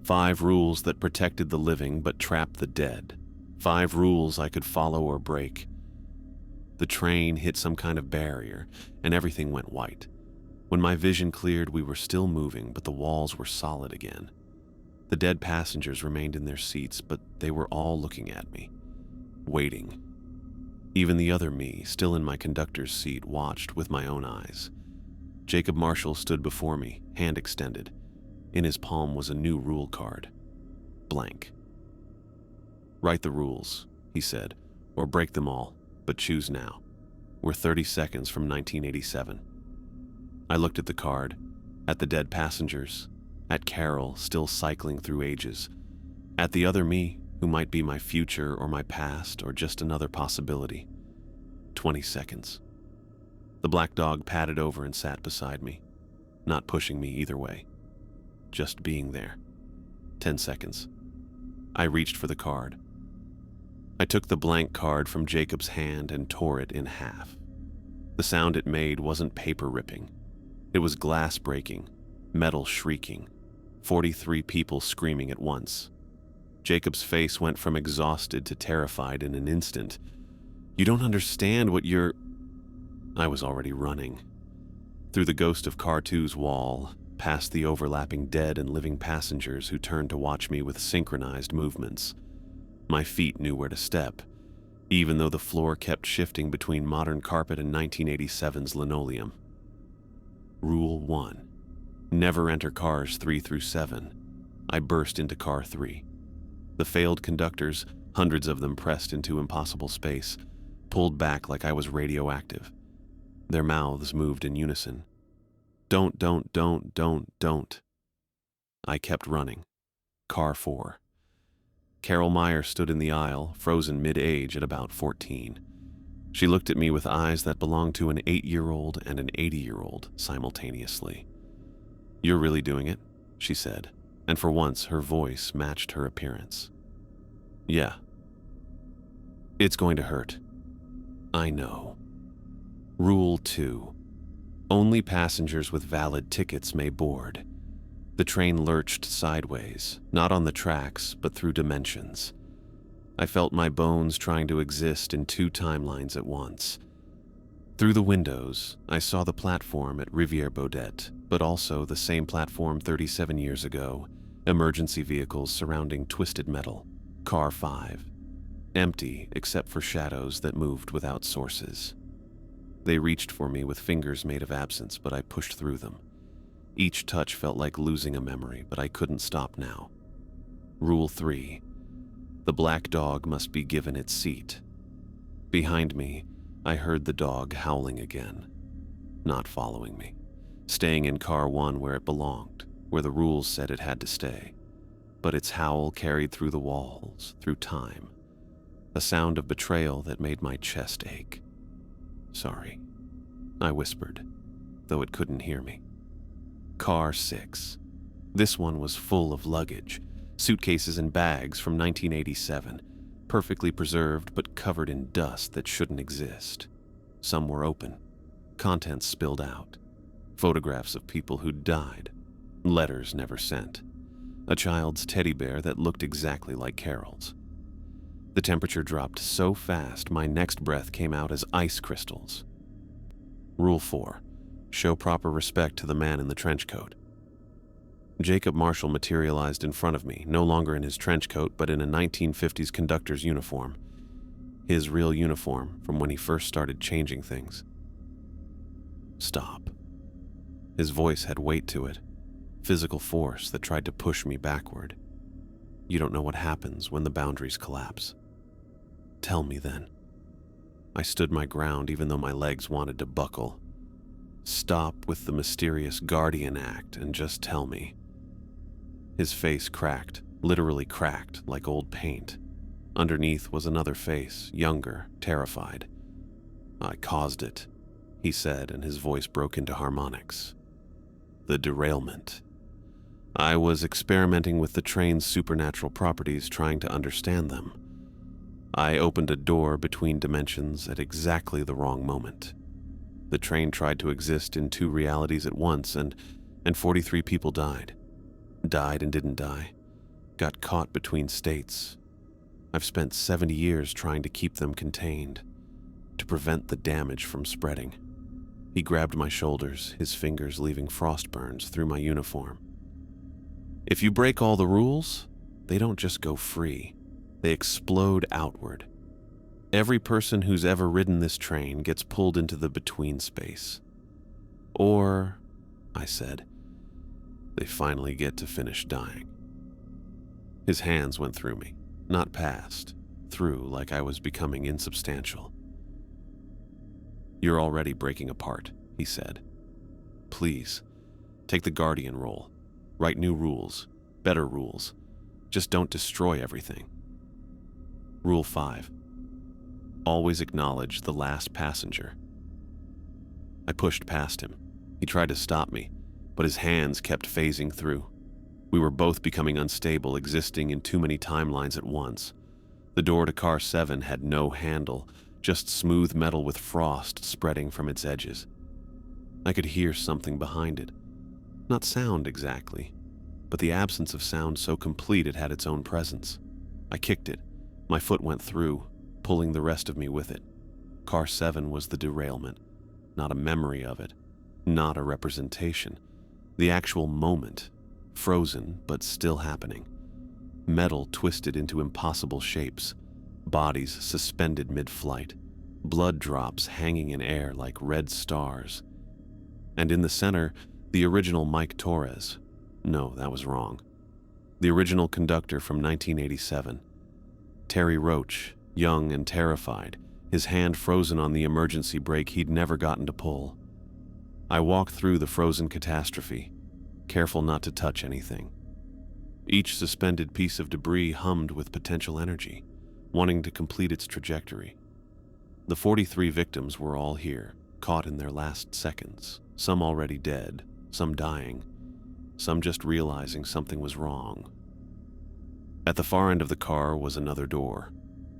5 rules that protected the living but trapped the dead. 5 rules I could follow or break. The train hit some kind of barrier, and everything went white. When my vision cleared, we were still moving, but the walls were solid again. The dead passengers remained in their seats, but they were all looking at me, waiting. Even the other me, still in my conductor's seat, watched with my own eyes. Jacob Marshall stood before me, hand extended. In his palm was a new rule card. Blank. "Write the rules," he said, "or break them all, but choose now. We're 30 seconds from 1987. I looked at the card, at the dead passengers, at Carol still cycling through ages, at the other me who might be my future or my past or just another possibility. 20 seconds. The black dog padded over and sat beside me, not pushing me either way, just being there. 10 seconds. I reached for the card. I took the blank card from Jacob's hand and tore it in half. The sound it made wasn't paper ripping. It was glass breaking, metal shrieking, 43 people screaming at once. Jacob's face went from exhausted to terrified in an instant. "You don't understand what you're..." I was already running. Through the ghost of Car 2's wall, past the overlapping dead and living passengers who turned to watch me with synchronized movements. My feet knew where to step, even though the floor kept shifting between modern carpet and 1987's linoleum. Rule 1. Never enter cars 3 through 7. I burst into car 3. The failed conductors, hundreds of them pressed into impossible space, pulled back like I was radioactive. Their mouths moved in unison. Don't. I kept running. Car 4. Carol Meyer stood in the aisle, frozen mid-age at about 14. She looked at me with eyes that belonged to an 8-year-old and an 80-year-old simultaneously. "You're really doing it?" she said, and for once her voice matched her appearance. "Yeah." "It's going to hurt." "I know." Rule 2. Only passengers with valid tickets may board. The train lurched sideways, not on the tracks, but through dimensions. I felt my bones trying to exist in 2 timelines at once. Through the windows, I saw the platform at Rivière-Baudet, but also the same platform 37 years ago, emergency vehicles surrounding twisted metal. Car 5. Empty except for shadows that moved without sources. They reached for me with fingers made of absence, but I pushed through them. Each touch felt like losing a memory, but I couldn't stop now. Rule 3. The black dog must be given its seat. Behind me, I heard the dog howling again. Not following me. Staying in car 1 where it belonged, where the rules said it had to stay. But its howl carried through the walls, through time. A sound of betrayal that made my chest ache. "Sorry," I whispered, though it couldn't hear me. Car 6. This one was full of luggage, suitcases and bags from 1987, perfectly preserved but covered in dust that shouldn't exist. Some were open. Contents spilled out. Photographs of people who'd died. Letters never sent. A child's teddy bear that looked exactly like Carol's. The temperature dropped so fast my next breath came out as ice crystals. Rule 4. Show proper respect to the man in the trench coat. Jacob Marshall materialized in front of me, no longer in his trench coat, but in a 1950s conductor's uniform. His real uniform from when he first started changing things. "Stop." His voice had weight to it, physical force that tried to push me backward. "You don't know what happens when the boundaries collapse." "Tell me then." I stood my ground even though my legs wanted to buckle. "Stop with the mysterious guardian act and just tell me." His face cracked, literally cracked, like old paint. Underneath was another face, younger, terrified. "I caused it," he said, and his voice broke into harmonics. "The derailment. I was experimenting with the train's supernatural properties, trying to understand them. I opened a door between dimensions at exactly the wrong moment. The train tried to exist in 2 realities at once, and 43 people died. Died and didn't die. Got caught between states. I've spent 70 years trying to keep them contained, to prevent the damage from spreading." He grabbed my shoulders, his fingers leaving frost burns through my uniform. "If you break all the rules, they don't just go free. They explode outward. Every person who's ever ridden this train gets pulled into the between space. Or," I said, "they finally get to finish dying." His hands went through me, not past, through like I was becoming insubstantial. "You're already breaking apart," he said. "Please, take the guardian role. Write new rules, better rules. Just don't destroy everything." Rule 5. Always acknowledge the last passenger. I pushed past him. He tried to stop me, but his hands kept phasing through. We were both becoming unstable, existing in too many timelines at once. The door to car 7 had no handle, just smooth metal with frost spreading from its edges. I could hear something behind it. Not sound exactly, but the absence of sound so complete it had its own presence. I kicked it. My foot went through, pulling the rest of me with it. Car 7 was the derailment, not a memory of it, not a representation. The actual moment, frozen but still happening. Metal twisted into impossible shapes, bodies suspended mid-flight, blood drops hanging in air like red stars. And in the center, the original Mike Torres. No, that was wrong. The original Conductor from 1987. Terry Roach, young and terrified, his hand frozen on the emergency brake he'd never gotten to pull. I walked through the frozen catastrophe, careful not to touch anything. Each suspended piece of debris hummed with potential energy, wanting to complete its trajectory. The 43 victims were all here, caught in their last seconds, some already dead, some dying, some just realizing something was wrong. At the far end of the car was another door.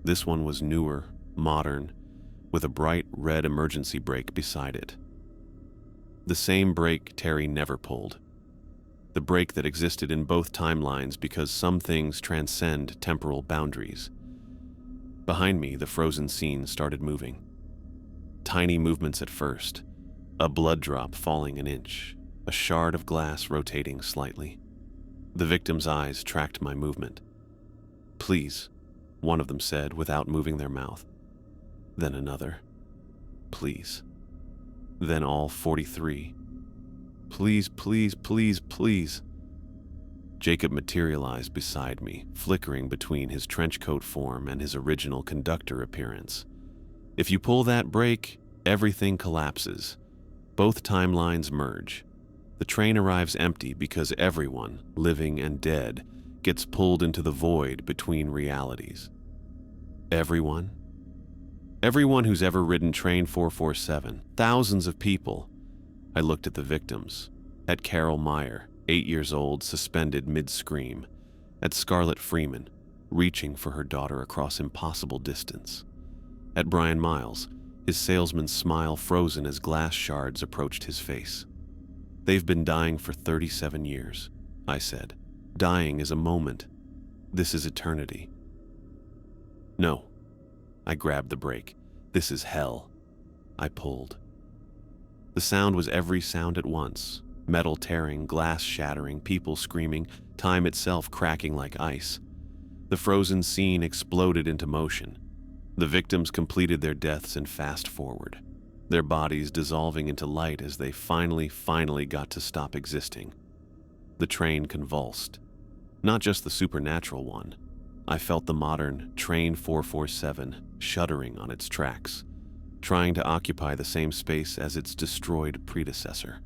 This one was newer, modern, with a bright red emergency brake beside it. The same brake Terry never pulled. The brake that existed in both timelines because some things transcend temporal boundaries. Behind me, the frozen scene started moving. Tiny movements at first, a blood drop falling an inch, a shard of glass rotating slightly. The victim's eyes tracked my movement. "Please," one of them said without moving their mouth. Then another. "Please." Then all 43. "Please, please, please, please." Jacob materialized beside me, flickering between his trench coat form and his original conductor appearance. "If you pull that brake, everything collapses. Both timelines merge. The train arrives empty because everyone, living and dead, gets pulled into the void between realities." Everyone? Everyone who's ever ridden Train 447. Thousands of people. I looked at the victims. At Carol Meyer, 8 years old, suspended mid-scream. At Scarlett Freeman, reaching for her daughter across impossible distance. At Brian Miles, his salesman's smile frozen as glass shards approached his face. "They've been dying for 37 years, I said. "Dying is a moment. This is eternity." "No." I grabbed the brake. "This is hell." I pulled. The sound was every sound at once. Metal tearing, glass shattering, people screaming, time itself cracking like ice. The frozen scene exploded into motion. The victims completed their deaths in fast forward, their bodies dissolving into light as they finally got to stop existing. The train convulsed. Not just the supernatural one. I felt the modern Train 447 shuddering on its tracks, trying to occupy the same space as its destroyed predecessor.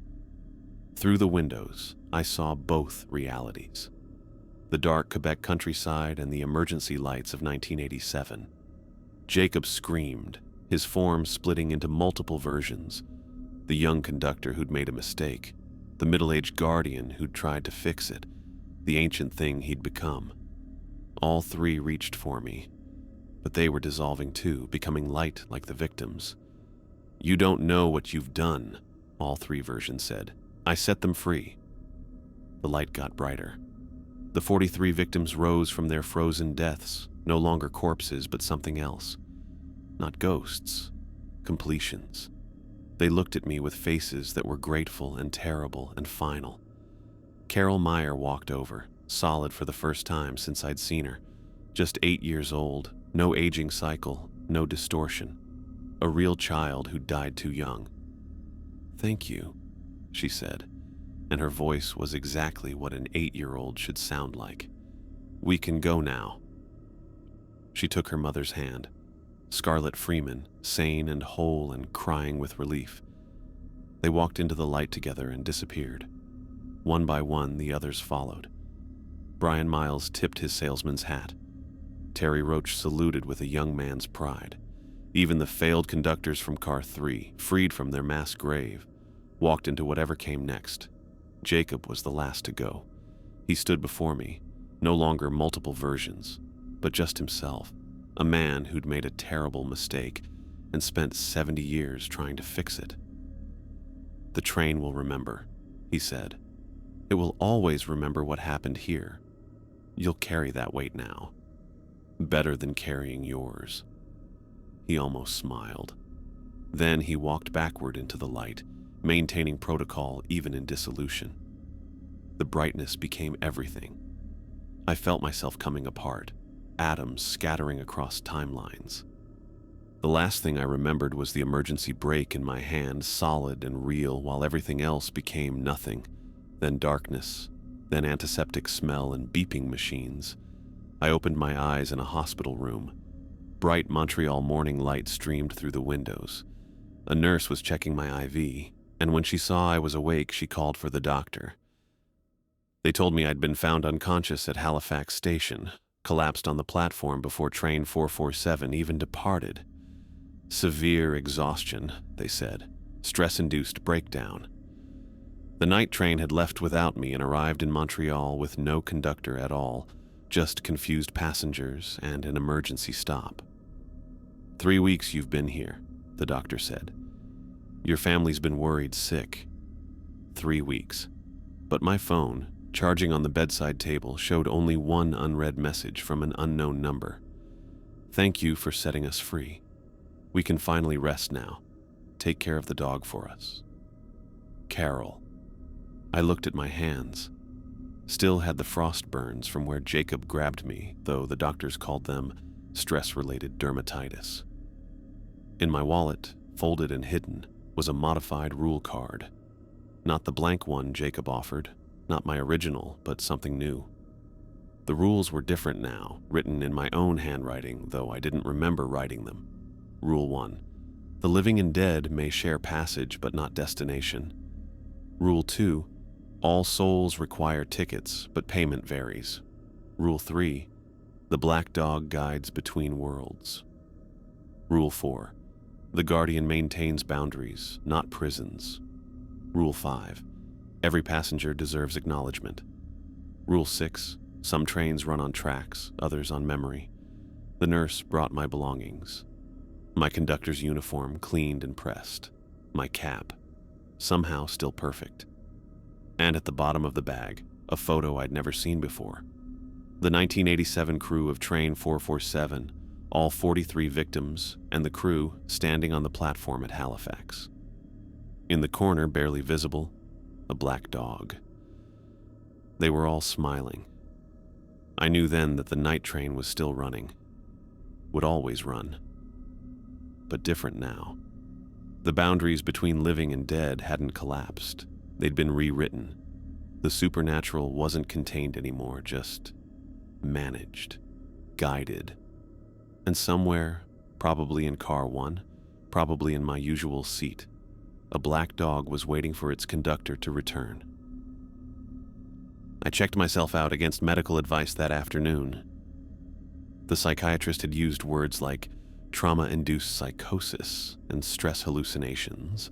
Through the windows, I saw both realities. The dark Quebec countryside and the emergency lights of 1987. Jacob screamed, his form splitting into multiple versions. The young conductor who'd made a mistake, the middle-aged guardian who'd tried to fix it, the ancient thing he'd become. All three reached for me, but they were dissolving too, becoming light like the victims. "You don't know what you've done," all three versions said. "I set them free." The light got brighter. The 43 victims rose from their frozen deaths, no longer corpses but something else. Not ghosts, completions. They looked at me with faces that were grateful and terrible and final. Carol Meyer walked over, solid for the first time since I'd seen her. Just 8 years old, no aging cycle, no distortion. A real child who died too young. "Thank you," she said, and her voice was exactly what an 8-year-old should sound like. "We can go now." She took her mother's hand. Scarlett Freeman, sane and whole and crying with relief. They walked into the light together and disappeared. One by one, the others followed. Brian Miles tipped his salesman's hat. Terry Roach saluted with a young man's pride. Even the failed conductors from Car 3, freed from their mass grave, walked into whatever came next. Jacob was the last to go. He stood before me, no longer multiple versions, but just himself, a man who'd made a terrible mistake and spent 70 years trying to fix it. "The train will remember," he said. "It will always remember what happened here. You'll carry that weight now. Better than carrying yours." He almost smiled. Then he walked backward into the light, maintaining protocol even in dissolution. The brightness became everything. I felt myself coming apart, atoms scattering across timelines. The last thing I remembered was the emergency brake in my hand, solid and real, while everything else became nothing. Then darkness, then antiseptic smell and beeping machines. I opened my eyes in a hospital room. Bright Montreal morning light streamed through the windows. A nurse was checking my IV, and when she saw I was awake, she called for the doctor. They told me I'd been found unconscious at Halifax station, collapsed on the platform before train 447 even departed. Severe exhaustion, they said. Stress-induced breakdown. The night train had left without me and arrived in Montreal with no conductor at all, just confused passengers and an emergency stop. 3 weeks you've been here, the doctor said. Your family's been worried sick. 3 weeks. But my phone, charging on the bedside table, showed only one unread message from an unknown number. Thank you for setting us free. We can finally rest now. Take care of the dog for us. Carol. I looked at my hands. Still had the frost burns from where Jacob grabbed me, though the doctors called them stress-related dermatitis. In my wallet, folded and hidden, was a modified rule card. Not the blank one Jacob offered, not my original, but something new. The rules were different now, written in my own handwriting, though I didn't remember writing them. Rule 1. The living and dead may share passage but not destination. Rule 2. All souls require tickets, but payment varies. Rule 3. The black dog guides between worlds. Rule 4. The guardian maintains boundaries, not prisons. Rule 5. Every passenger deserves acknowledgement. Rule 6. Some trains run on tracks, others on memory. The nurse brought my belongings. My conductor's uniform cleaned and pressed. My cap, somehow still perfect. And at the bottom of the bag, a photo I'd never seen before. The 1987 crew of Train 447, all 43 victims, and the crew standing on the platform at Halifax. In the corner, barely visible, a black dog. They were all smiling. I knew then that the night train was still running. Would always run. But different now. The boundaries between living and dead hadn't collapsed. They'd been rewritten. The supernatural wasn't contained anymore, just managed, guided. And somewhere, probably in car 1, probably in my usual seat, a black dog was waiting for its conductor to return. I checked myself out against medical advice that afternoon. The psychiatrist had used words like trauma-induced psychosis and stress hallucinations,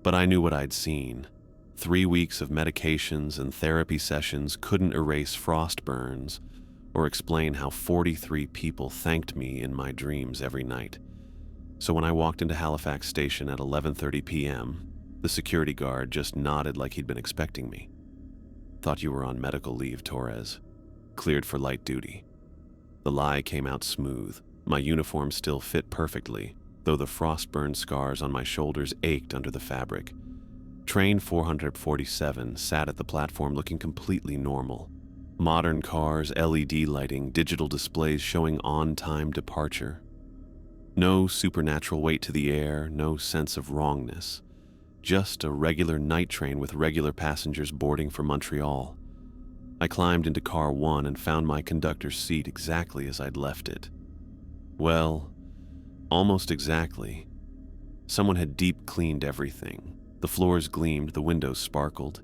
but I knew what I'd seen. 3 weeks of medications and therapy sessions couldn't erase frost burns or explain how 43 people thanked me in my dreams every night. So when I walked into Halifax station at 11:30 p.m., the security guard just nodded like he'd been expecting me. Thought you were on medical leave, Torres. Cleared for light duty. The lie came out smooth. My uniform still fit perfectly, though the frost-burned scars on my shoulders ached under the fabric. Train 447 sat at the platform looking completely normal. Modern cars, LED lighting, digital displays showing on-time departure. No supernatural weight to the air, no sense of wrongness. Just a regular night train with regular passengers boarding for Montreal. I climbed into car 1 and found my conductor's seat exactly as I'd left it. Well, almost exactly. Someone had deep cleaned everything. The floors gleamed, the windows sparkled.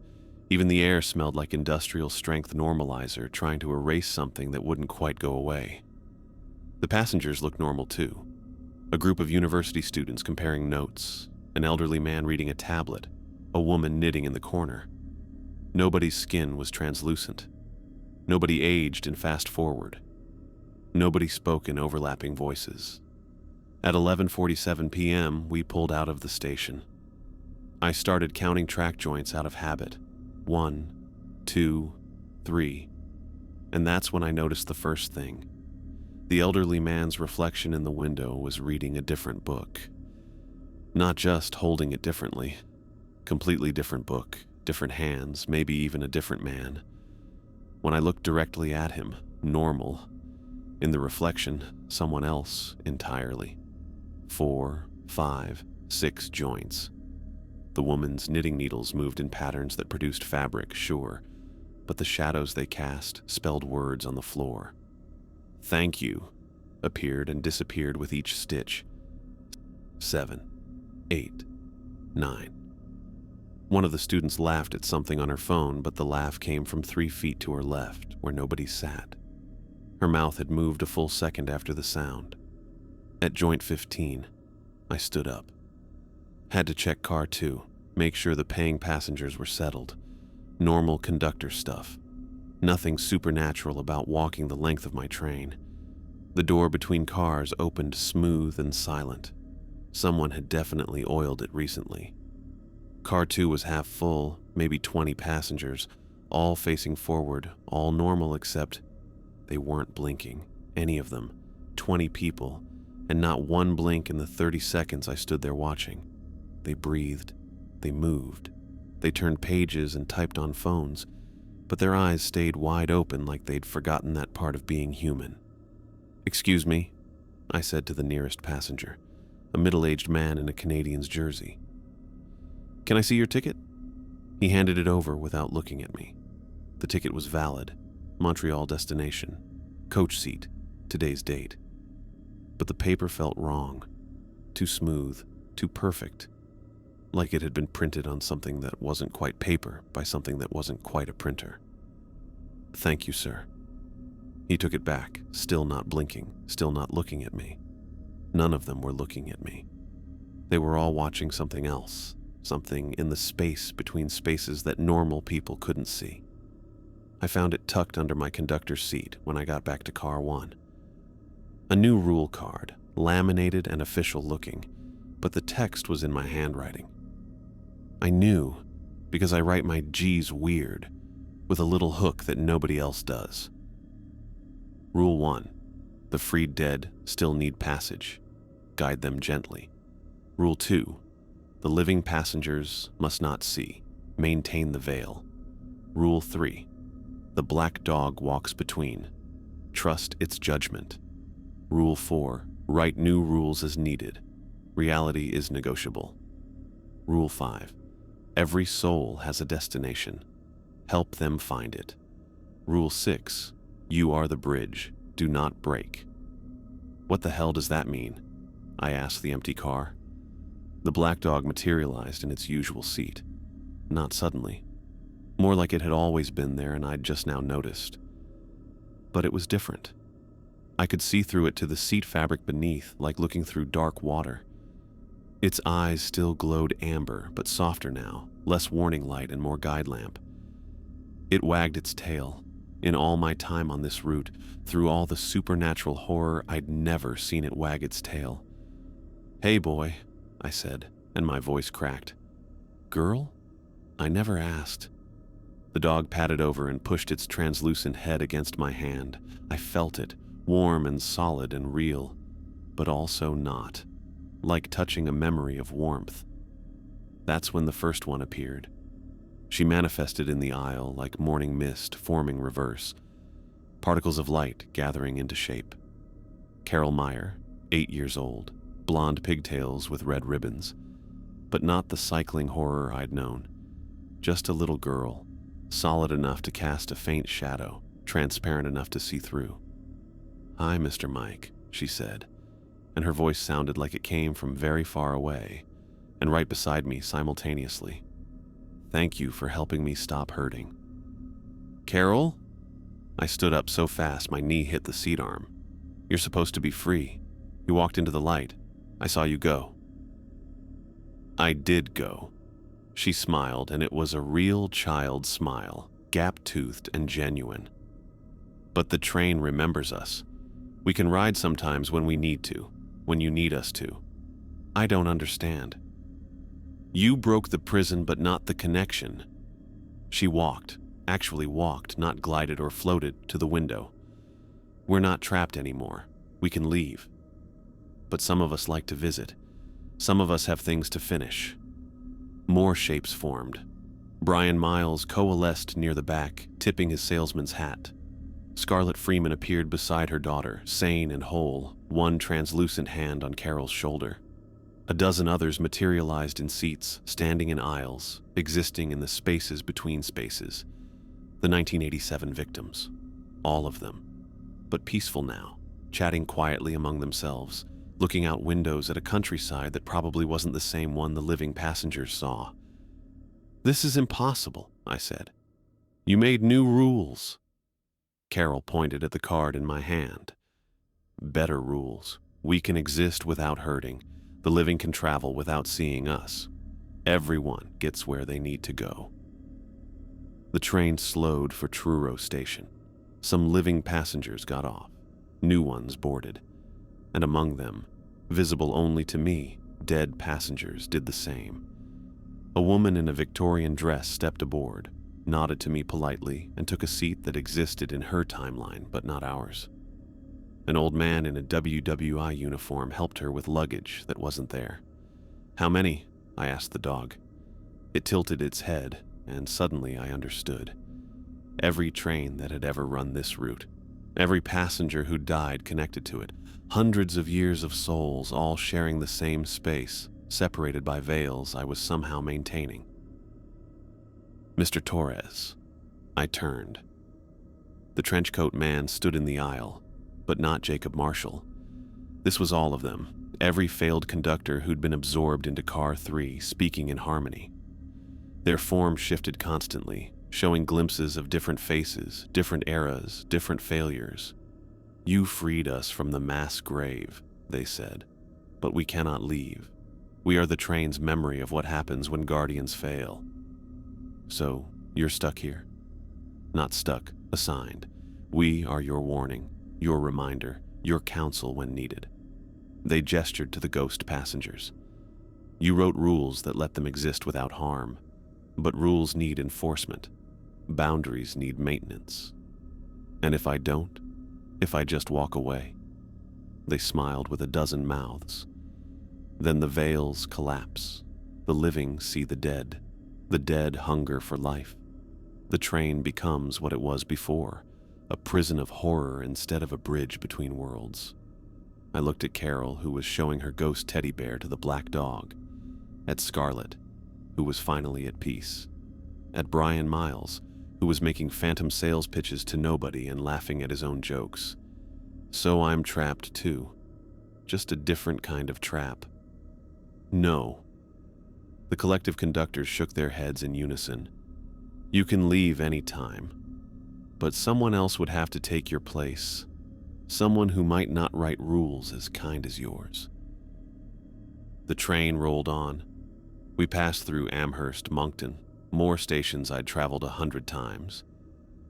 Even the air smelled like industrial-strength normalizer trying to erase something that wouldn't quite go away. The passengers looked normal too. A group of university students comparing notes, an elderly man reading a tablet, a woman knitting in the corner. Nobody's skin was translucent. Nobody aged in fast forward. Nobody spoke in overlapping voices. At 11:47 p.m., we pulled out of the station. I started counting track joints out of habit. 1, 2, 3. And that's when I noticed the first thing. The elderly man's reflection in the window was reading a different book. Not just holding it differently. Completely different book, different hands, maybe even a different man. When I looked directly at him, normal. In the reflection, someone else entirely. 4, 5, 6 joints. The woman's knitting needles moved in patterns that produced fabric, sure, but the shadows they cast spelled words on the floor. Thank you. appeared and disappeared with each stitch. 7, 8, 9. One of the students laughed at something on her phone, but the laugh came from 3 feet to her left, where nobody sat. Her mouth had moved a full second after the sound. At joint 15, I stood up. Had to check car 2, make sure the paying passengers were settled. Normal conductor stuff. Nothing supernatural about walking the length of my train. The door between cars opened smooth and silent. Someone had definitely oiled it recently. Car 2 was half full, maybe 20 passengers, all facing forward, all normal except they weren't blinking, any of them, 20 people, and not one blink in the 30 seconds I stood there watching. They breathed, they moved, they turned pages and typed on phones, but their eyes stayed wide open like they'd forgotten that part of being human. "Excuse me," I said to the nearest passenger, a middle-aged man in a Canadian's jersey. "Can I see your ticket?" He handed it over without looking at me. The ticket was valid, Montreal destination, coach seat, today's date. But the paper felt wrong, too smooth, too perfect, like it had been printed on something that wasn't quite paper by something that wasn't quite a printer. "Thank you, sir." He took it back, still not blinking, still not looking at me. None of them were looking at me. They were all watching something else, something in the space between spaces that normal people couldn't see. I found it tucked under my conductor's seat when I got back to car 1. A new rule card, laminated and official looking, but the text was in my handwriting. I knew, because I write my G's weird, with a little hook that nobody else does. Rule 1. The freed dead still need passage. Guide them gently. Rule 2. The living passengers must not see. Maintain the veil. Rule 3. The black dog walks between. Trust its judgment. Rule 4. Write new rules as needed. Reality is negotiable. Rule 5. Every soul has a destination. Help them find it. Rule 6. You are the bridge. Do not break. What the hell does that mean? I asked the empty car. The black dog materialized in its usual seat. Not suddenly. More like it had always been there and I'd just now noticed. But it was different. I could see through it to the seat fabric beneath, like looking through dark water. Its eyes still glowed amber, but softer now, less warning light and more guide lamp. It wagged its tail. In all my time on this route, through all the supernatural horror, I'd never seen it wag its tail. "Hey, boy," I said, and my voice cracked. "Girl? I never asked." The dog patted over and pushed its translucent head against my hand. I felt it, warm and solid and real, but also not, like touching a memory of warmth. That's when the first one appeared. She manifested in the aisle like morning mist forming reverse, particles of light gathering into shape. Carol Meyer, 8 years old, blonde pigtails with red ribbons, but not the cycling horror I'd known. Just a little girl, solid enough to cast a faint shadow, transparent enough to see through. "Hi, Mr. Mike," she said, and her voice sounded like it came from very far away, and right beside me simultaneously. "Thank you for helping me stop hurting." "Carol?" I stood up so fast my knee hit the seat arm. "You're supposed to be free. You walked into the light. I saw you go." I did go. She smiled, and it was a real child smile, gap-toothed and genuine. "But the train remembers us. We can ride sometimes when we need to, when you need us to. I don't understand. You broke the prison but not the connection." She walked, actually walked, not glided or floated, to the window. "We're not trapped anymore. We can leave. But some of us like to visit. Some of us have things to finish." More shapes formed. Brian Miles coalesced near the back, tipping his salesman's hat. Scarlett Freeman appeared beside her daughter, sane and whole, one translucent hand on Carol's shoulder. A dozen others materialized in seats, standing in aisles, existing in the spaces between spaces. The 1987 victims. All of them. But peaceful now. chatting quietly among themselves, looking out windows at a countryside that probably wasn't the same one the living passengers saw. "This is impossible," I said. "You made new rules." Carol pointed at the card in my hand. "Better rules. We can exist without hurting. The living can travel without seeing us. Everyone gets where they need to go." The train slowed for Truro Station. Some living passengers got off. New ones boarded. And among them, visible only to me, dead passengers did the same. A woman in a Victorian dress stepped aboard, nodded to me politely, and took a seat that existed in her timeline but not ours. An old man in a WWI uniform helped her with luggage that wasn't there. "How many?" I asked the dog. It tilted its head, and suddenly I understood. Every train that had ever run this route, every passenger who died connected to it, hundreds of years of souls all sharing the same space, separated by veils I was somehow maintaining. "Mr. Torres." I turned. The trenchcoat man stood in the aisle, but not Jacob Marshall. This was all of them, every failed conductor who'd been absorbed into Car 3, speaking in harmony. Their form shifted constantly, showing glimpses of different faces, different eras, different failures. "You freed us from the mass grave," they said, "but we cannot leave. We are the train's memory of what happens when guardians fail." "So, you're stuck here?" "Not stuck, assigned. We are your warning, your reminder, your counsel when needed." They gestured to the ghost passengers. "You wrote rules that let them exist without harm, but rules need enforcement. Boundaries need maintenance. And if I don't, if I just walk away?" They smiled with a dozen mouths. "Then the veils collapse. The living see the dead hunger for life. The train becomes what it was before, a prison of horror instead of a bridge between worlds." I looked at Carol, who was showing her ghost teddy bear to the black dog, at Scarlett, who was finally at peace, at Brian Miles, who was making phantom sales pitches to nobody and laughing at his own jokes. So I'm trapped too, just a different kind of trap. "No." The collective conductors shook their heads in unison. "You can leave any time, but someone else would have to take your place, someone who might not write rules as kind as yours." The train rolled on. We passed through Amherst, Moncton, more stations I'd traveled 100 times.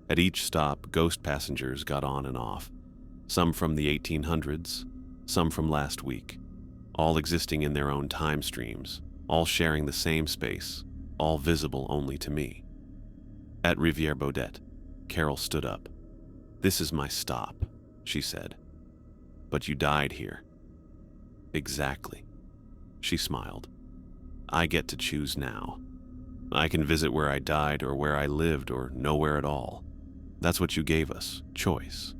At each stop, ghost passengers got on and off, some from the 1800s, some from last week, all existing in their own time streams, all sharing the same space, all visible only to me. At Rivière Baudet, Carol stood up. "This is my stop," she said. "But you died here." "Exactly." She smiled. "I get to choose now. I can visit where I died or where I lived or nowhere at all. That's what you gave us, choice."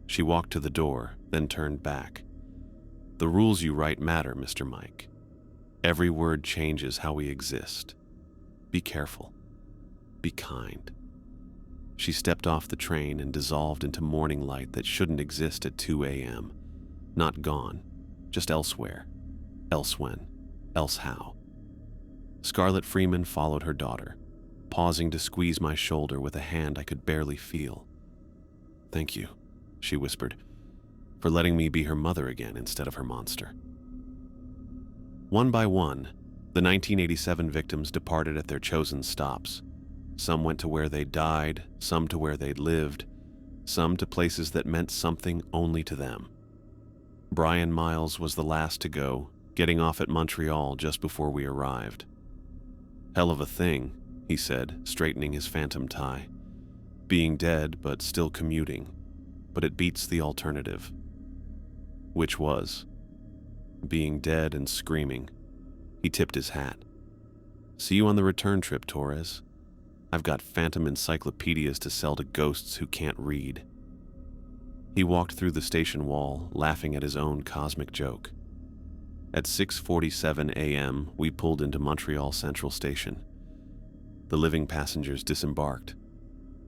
She walked to the door, then turned back. "The rules you write matter, Mr. Mike. Every word changes how we exist. Be careful. Be kind." She stepped off the train and dissolved into morning light that shouldn't exist at 2 a.m. Not gone, just elsewhere. Else when, else how. Scarlett Freeman followed her daughter, pausing to squeeze my shoulder with a hand I could barely feel. "Thank you," she whispered, "for letting me be her mother again instead of her monster." One by one, the 1987 victims departed at their chosen stops. Some went to where they'd died, some to where they'd lived, some to places that meant something only to them. Brian Miles was the last to go, getting off at Montreal just before we arrived. "Hell of a thing," he said, straightening his phantom tie. "Being dead but still commuting, but it beats the alternative." Which was being dead and screaming. He tipped his hat. "See you on the return trip, Torres. I've got phantom encyclopedias to sell to ghosts who can't read." He walked through the station wall, laughing at his own cosmic joke. At 6:47 a.m., we pulled into Montreal Central Station. The living passengers disembarked,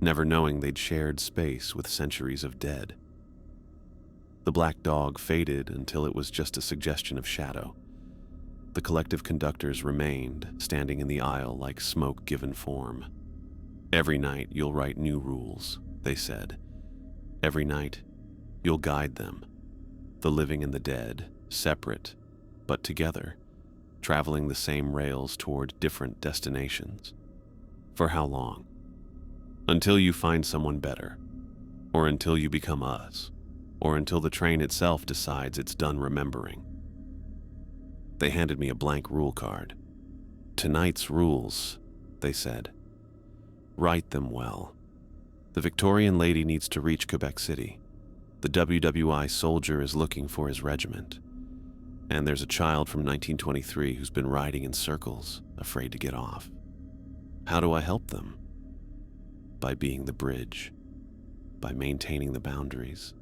never knowing they'd shared space with centuries of dead. The black dog faded until it was just a suggestion of shadow. The collective conductors remained, standing in the aisle like smoke given form. "Every night you'll write new rules," they said. "Every night you'll guide them, the living and the dead, separate, but together, traveling the same rails toward different destinations. For how long? Until you find someone better, or until you become us, or until the train itself decides it's done remembering." They handed me a blank rule card. "Tonight's rules," they said. "Write them well. The Victorian lady needs to reach Quebec City. The WWI soldier is looking for his regiment. And there's a child from 1923 who's been riding in circles, afraid to get off. How do I help them? By being the bridge, by maintaining the boundaries,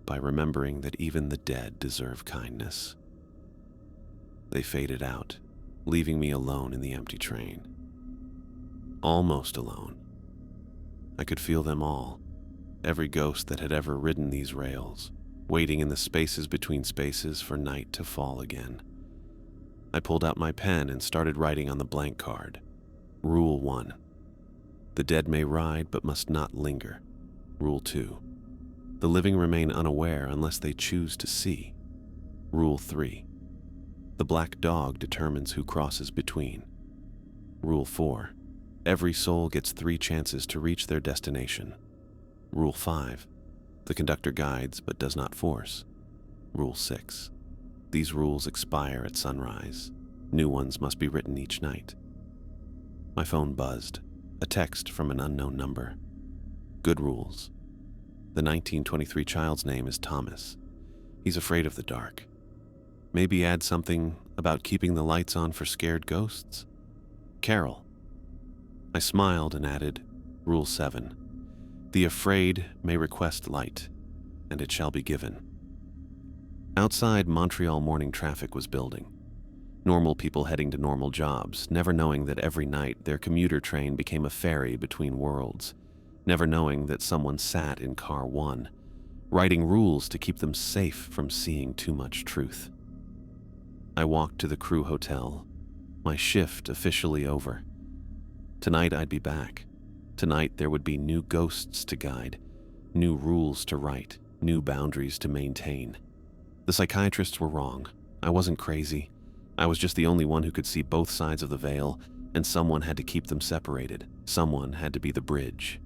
by remembering that even the dead deserve kindness." They faded out, leaving me alone in the empty train. Almost alone. I could feel them all, every ghost that had ever ridden these rails, waiting in the spaces between spaces for night to fall again. I pulled out my pen and started writing on the blank card. Rule 1. The dead may ride but must not linger. Rule 2. The living remain unaware unless they choose to see. Rule 3. The black dog determines who crosses between. Rule 4. Every soul gets 3 chances to reach their destination. Rule 5. The conductor guides but does not force. Rule 6. These rules expire at sunrise. New ones must be written each night. My phone buzzed. A text from an unknown number. Good rules. The 1923 child's name is Thomas. He's afraid of the dark. Maybe add something about keeping the lights on for scared ghosts? Carol. I smiled and added, Rule 7. The afraid may request light, and it shall be given. Outside, Montreal morning traffic was building. Normal people heading to normal jobs, never knowing that every night their commuter train became a ferry between worlds, never knowing that someone sat in car 1, writing rules to keep them safe from seeing too much truth. I walked to the crew hotel, my shift officially over. Tonight I'd be back. Tonight there would be new ghosts to guide, new rules to write, new boundaries to maintain. The psychiatrists were wrong. I wasn't crazy. I was just the only one who could see both sides of the veil, and someone had to keep them separated. Someone had to be the bridge.